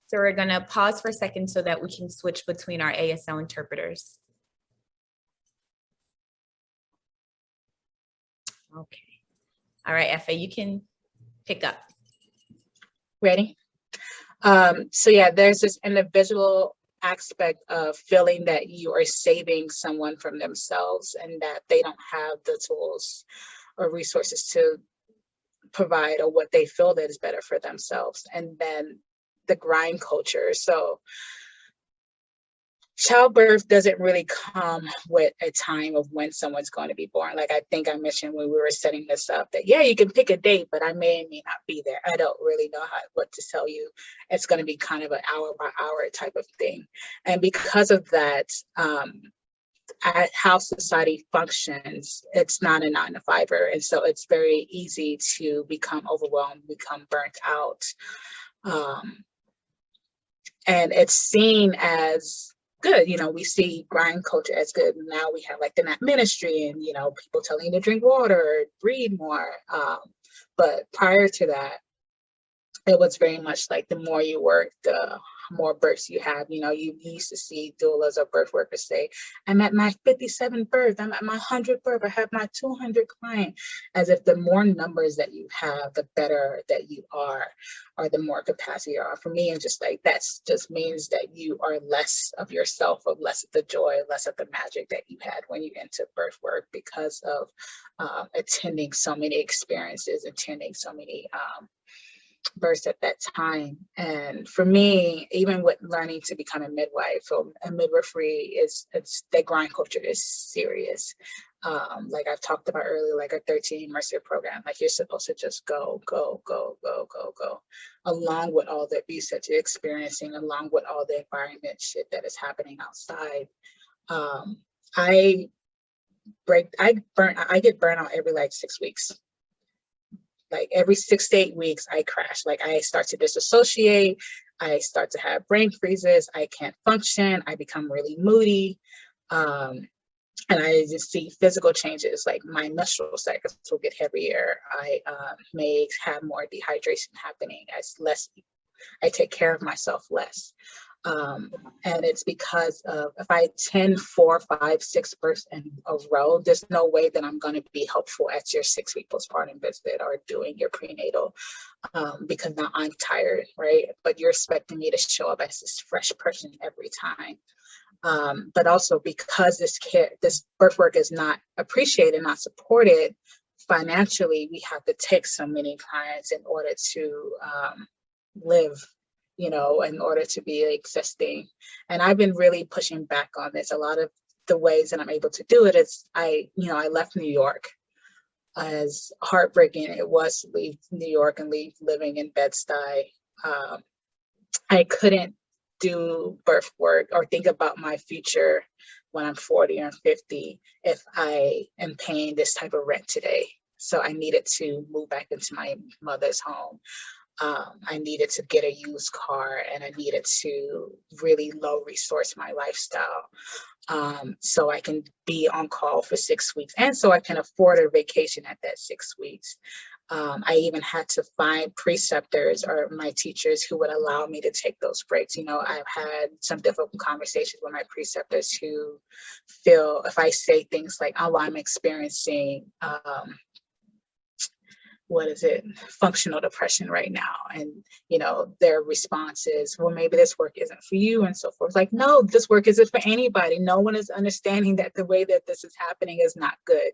So we're going to pause for a second so that we can switch between our ASL interpreters. Okay. All right, Efe, you can pick up. Ready? So yeah, there's this individual aspect of feeling that you are saving someone from themselves and that they don't have the tools or resources to provide or what they feel that is better for themselves. And then the grind culture. So childbirth doesn't really come with a time of when someone's going to be born. Like I think I mentioned when we were setting this up that, yeah, you can pick a date, but I may not be there. I don't really know what to tell you. It's going to be kind of an hour by hour type of thing. And because of that, how society functions, it's not a 9-to-5er. And so it's very easy to become overwhelmed, become burnt out. And it's seen as good. We see grind culture as good. Now we have like the NAP ministry and, people telling you to drink water, breathe more. But prior to that, it was very much like the more you work, the more births you have. You used to see doulas or birth workers say, I'm at my 57th birth, I'm at my 100th birth, I have my 200th client, as if the more numbers that you have, the better that you are, or the more capacity you are. For me, it's just like, that's just means that you are less of yourself, of less of the joy, less of the magic that you had when you entered birth work, because of attending so many experiences, attending so many births at that time. And for me, even with learning to become a midwife, so a midwifery it's that grind culture is serious. Like I've talked about earlier, like a 13 Mercer program, like you're supposed to just go, along with all the abuse that you're experiencing, along with all the environment shit that is happening outside. I get burnt out every like 6 weeks. Like every 6 to 8 weeks, I crash. Like I start to disassociate. I start to have brain freezes. I can't function. I become really moody. And I just see physical changes, like my menstrual cycles will get heavier. I may have more dehydration happening as less, I take care of myself less. And it's because of, if I attend 4, 5, 6 births in a row, there's no way that I'm going to be helpful at your 6-week postpartum visit or doing your prenatal, because now I'm tired, right? But you're expecting me to show up as this fresh person every time. But also because this birth work is not appreciated, not supported financially, we have to take so many clients in order to live, in order to be existing. And I've been really pushing back on this. A lot of the ways that I'm able to do it is I left New York. As heartbreaking it was to leave New York and leave living in Bed-Stuy, I couldn't do birth work or think about my future when I'm 40 or 50 if I am paying this type of rent today. So I needed to move back into my mother's home. I needed to get a used car, and I needed to really low resource my lifestyle, so I can be on call for 6 weeks, and so I can afford a vacation at that 6 weeks. I even had to find preceptors or my teachers who would allow me to take those breaks. I've had some difficult conversations with my preceptors who feel if I say things like, oh, I'm experiencing functional depression right now. And, their response is, well, maybe this work isn't for you and so forth. Like, no, this work isn't for anybody. No one is understanding that the way that this is happening is not good.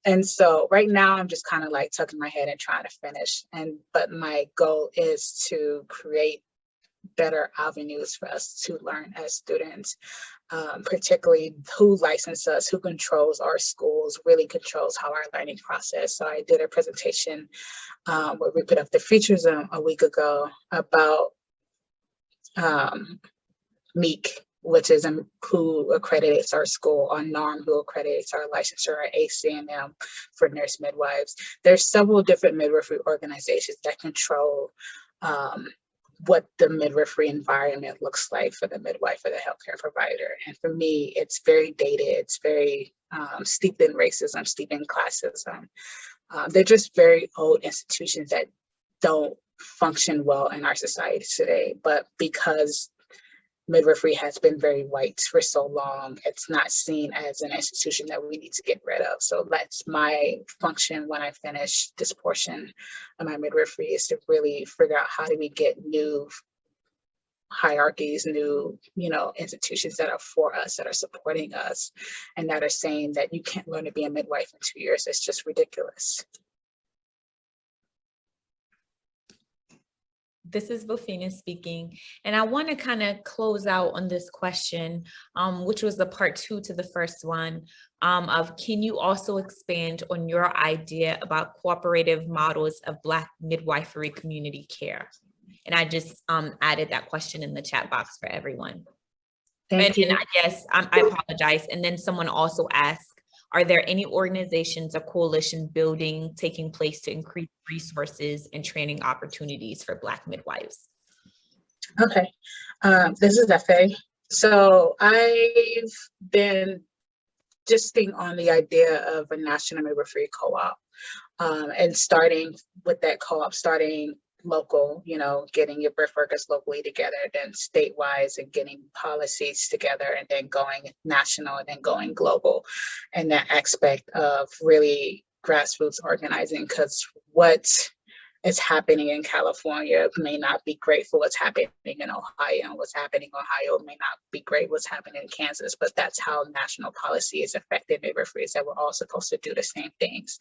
And so right now I'm just kind of like tucking my head and trying to finish. But my goal is to create better avenues for us to learn as students, particularly who licenses us, who controls our schools, really controls how our learning process. So I did a presentation with Reproductive Features a week ago about MEEK, which is who accreditates our school, or NARM, who accreditates our licensure, or ACNM for nurse midwives. There's several different midwifery organizations that control what the midwifery environment looks like for the midwife or the healthcare provider. And for me, it's very dated. It's very steeped in racism, steeped in classism. They're just very old institutions that don't function well in our society today. But because midwifery has been very white for so long, it's not seen as an institution that we need to get rid of. So that's my function when I finish this portion of my midwifery, is to really figure out how do we get new hierarchies, new, institutions that are for us, that are supporting us, and that are saying that you can't learn to be a midwife in 2 years. It's just ridiculous. This is Bilphena speaking, and I want to kind of close out on this question, which was the part 2 to the first one, of can you also expand on your idea about cooperative models of Black midwifery community care? And I just added that question in the chat box for everyone. Thank you. And I guess I apologize. And then someone also asked, are there any organizations or coalition building taking place to increase resources and training opportunities for Black midwives? Okay, this is Efe. So I've been just thinking on the idea of a national midwifery co-op, and starting with that co-op, starting local, getting your birth workers locally together, then statewide, and getting policies together, and then going national, and then going global. And that aspect of really grassroots organizing, because what is happening in California may not be great for what's happening in Ohio, and what's happening in Ohio may not be great what's happening in Kansas, but that's how national policy is affected midwifery, is that we're all supposed to do the same things.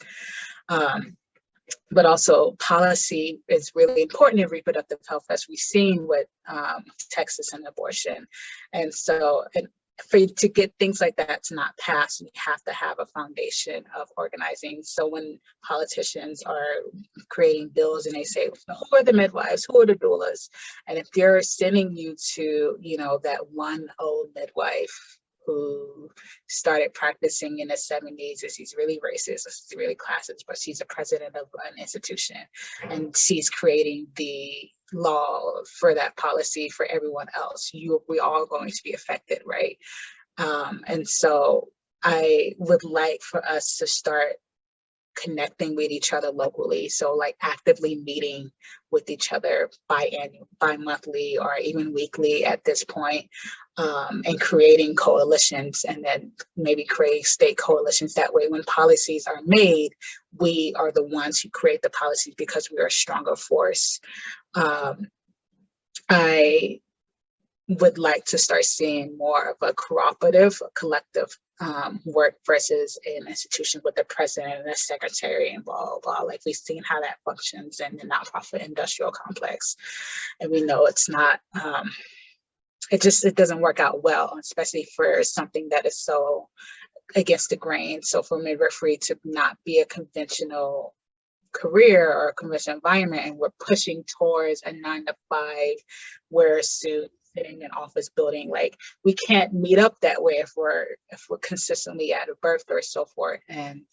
But also policy is really important in reproductive health, as we've seen with Texas and abortion. And so, for you to get things like that to not pass, you have to have a foundation of organizing. So when politicians are creating bills and they say, who are the midwives, who are the doulas? And if they're sending you to, that one old midwife who started practicing in the 70s, and she's really racist, she's really classist, but she's a president of an institution, and she's creating the law for that policy for everyone else, we all going to be affected, right? And so I would like for us to start connecting with each other locally. So like actively meeting with each other bi-monthly or even weekly at this point, and creating coalitions, and then maybe create state coalitions. That way, when policies are made, we are the ones who create the policies because we are a stronger force. I would like to start seeing more of a cooperative, a collective work versus an institution with the president and the secretary and blah, blah, blah. Like we've seen how that functions in the nonprofit industrial complex. And we know it's not, it doesn't work out well, especially for something that is so against the grain. So for midwifery to not be a conventional career or a conventional environment, and we're pushing towards a 9-to-5 wear a suit, sitting in office building, like we can't meet up that way if we're consistently at a birth or so forth, and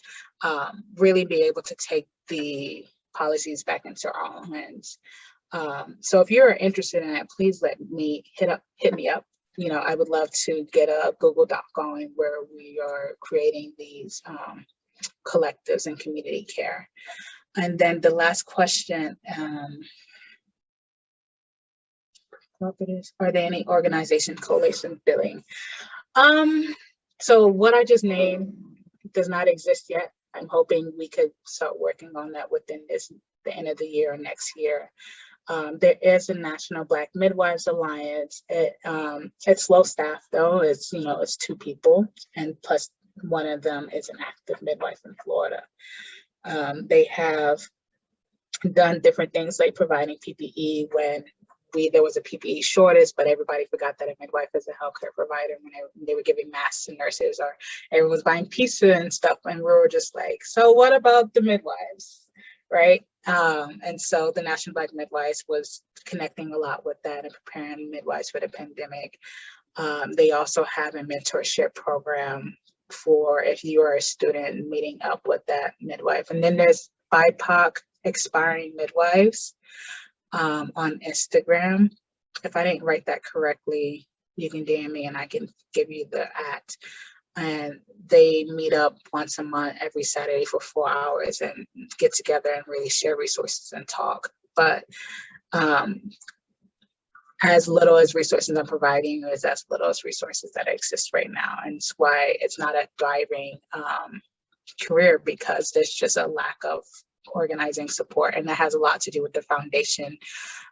really be able to take the policies back into our own hands. So if you're interested in that, please hit me up. You know, I would love to get a Google Doc going where we are creating these collectives and community care. And then the last question, are there any organization coalition billing? So what I just named does not exist yet. I'm hoping we could start working on that within the end of the year or next year. There is a National Black Midwives Alliance. It's low staff though. It's 2 people, and plus one of them is an active midwife in Florida. They have done different things like providing PPE when there was a PPE shortage, but everybody forgot that a midwife is a healthcare provider when they were giving masks to nurses, or everyone was buying pizza and stuff. And we were just like, so what about the midwives, right? And so the National Black Midwives was connecting a lot with that and preparing midwives for the pandemic. They also have a mentorship program for if you are a student meeting up with that midwife. And then there's BIPOC Aspiring Midwives on Instagram. If I didn't write that correctly, you can DM me and I can give you the @ And they meet up once a month, every Saturday for 4 hours, and get together and really share resources and talk. But as little as resources I'm providing is as little as resources that exist right now. And it's why it's not a thriving career, because there's just a lack of organizing support. And that has a lot to do with the foundation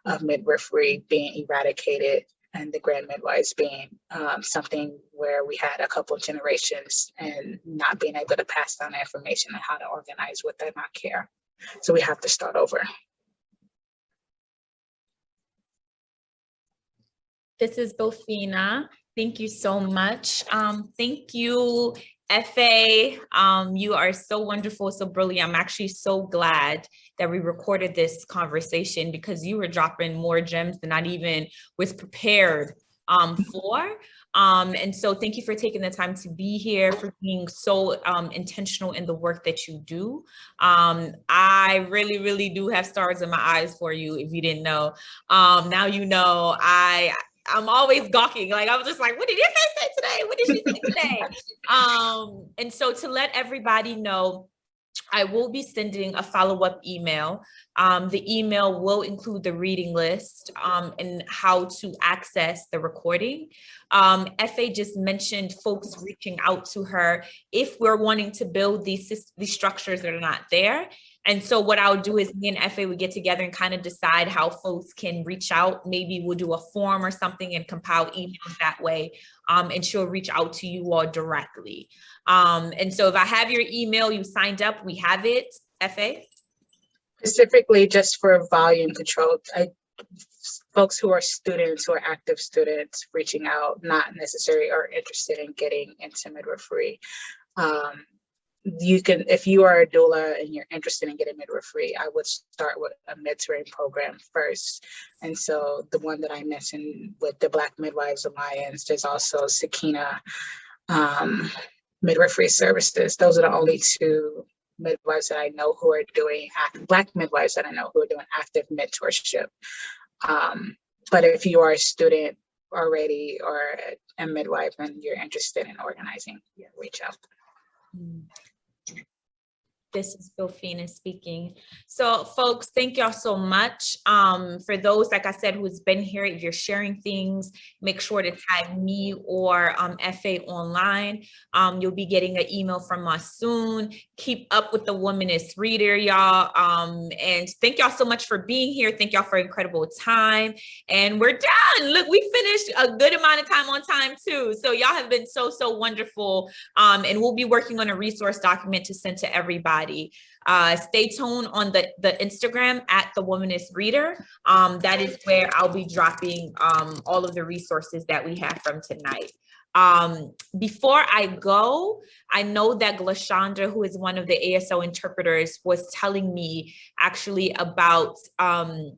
of midwifery being eradicated and the grand midwives being something where we had a couple of generations and not being able to pass down the information on how to organize within our care. So we have to start over. This is Bilphena. Thank you so much. Thank you, Efe. You are so wonderful, so brilliant. I'm actually so glad that we recorded this conversation, because you were dropping more gems than I even was prepared for. And so thank you for taking the time to be here, for being so intentional in the work that you do. I really, really do have stars in my eyes for you, if you didn't know. Now you know. I'm always gawking. Like, I was just like, what did Efe say today? What did she say today? And so to let everybody know, I will be sending a follow-up email. The email will include the reading list and how to access the recording. Efe just mentioned folks reaching out to her if we're wanting to build these structures that are not there. And so what I'll do is me and Efe would get together and kind of decide how folks can reach out. Maybe we'll do a form or something and compile emails that way. And she'll reach out to you all directly. And so if I have your email, you signed up, we have it, Efe? Specifically just for volume control, folks who are students, who are active students reaching out, not necessarily are interested in getting into midwifery. You can, if you are a doula and you're interested in getting midwifery, I would start with a mentoring program first. And so the one that I mentioned with the Black Midwives Alliance, there's also Sakina Midwifery Services. Those are the only 2 midwives that I know who are doing Black midwives that I know who are doing active mentorship. But if you are a student already or a midwife and you're interested in organizing, reach out. This is Bilphena speaking. So folks, thank y'all so much. For those, like I said, who's been here, if you're sharing things, make sure to tag me or Efe online. You'll be getting an email from us soon. Keep up with the Womanist Reader, y'all. And thank y'all so much for being here. Thank y'all for incredible time. And we're done. Look, we finished a good amount of time on time too. So y'all have been so, so wonderful. And we'll be working on a resource document to send to everybody. Stay tuned on the Instagram at the Womanist Reader. That is where I'll be dropping all of the resources that we have from tonight. Before I go, I know that Glashondra, who is one of the ASL interpreters, was telling me actually about an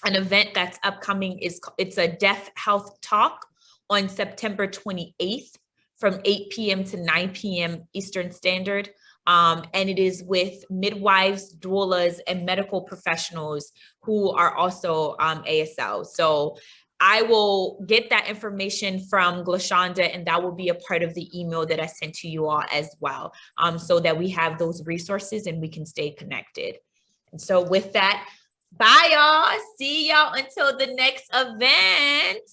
event that's upcoming. It's a deaf health talk on September 28th from 8 p.m. to 9 p.m. Eastern Standard. And it is with midwives, doulas, and medical professionals who are also ASL. So I will get that information from Glashonda, and that will be a part of the email that I sent to you all as well, so that we have those resources and we can stay connected. And so with that, bye y'all. See y'all until the next event.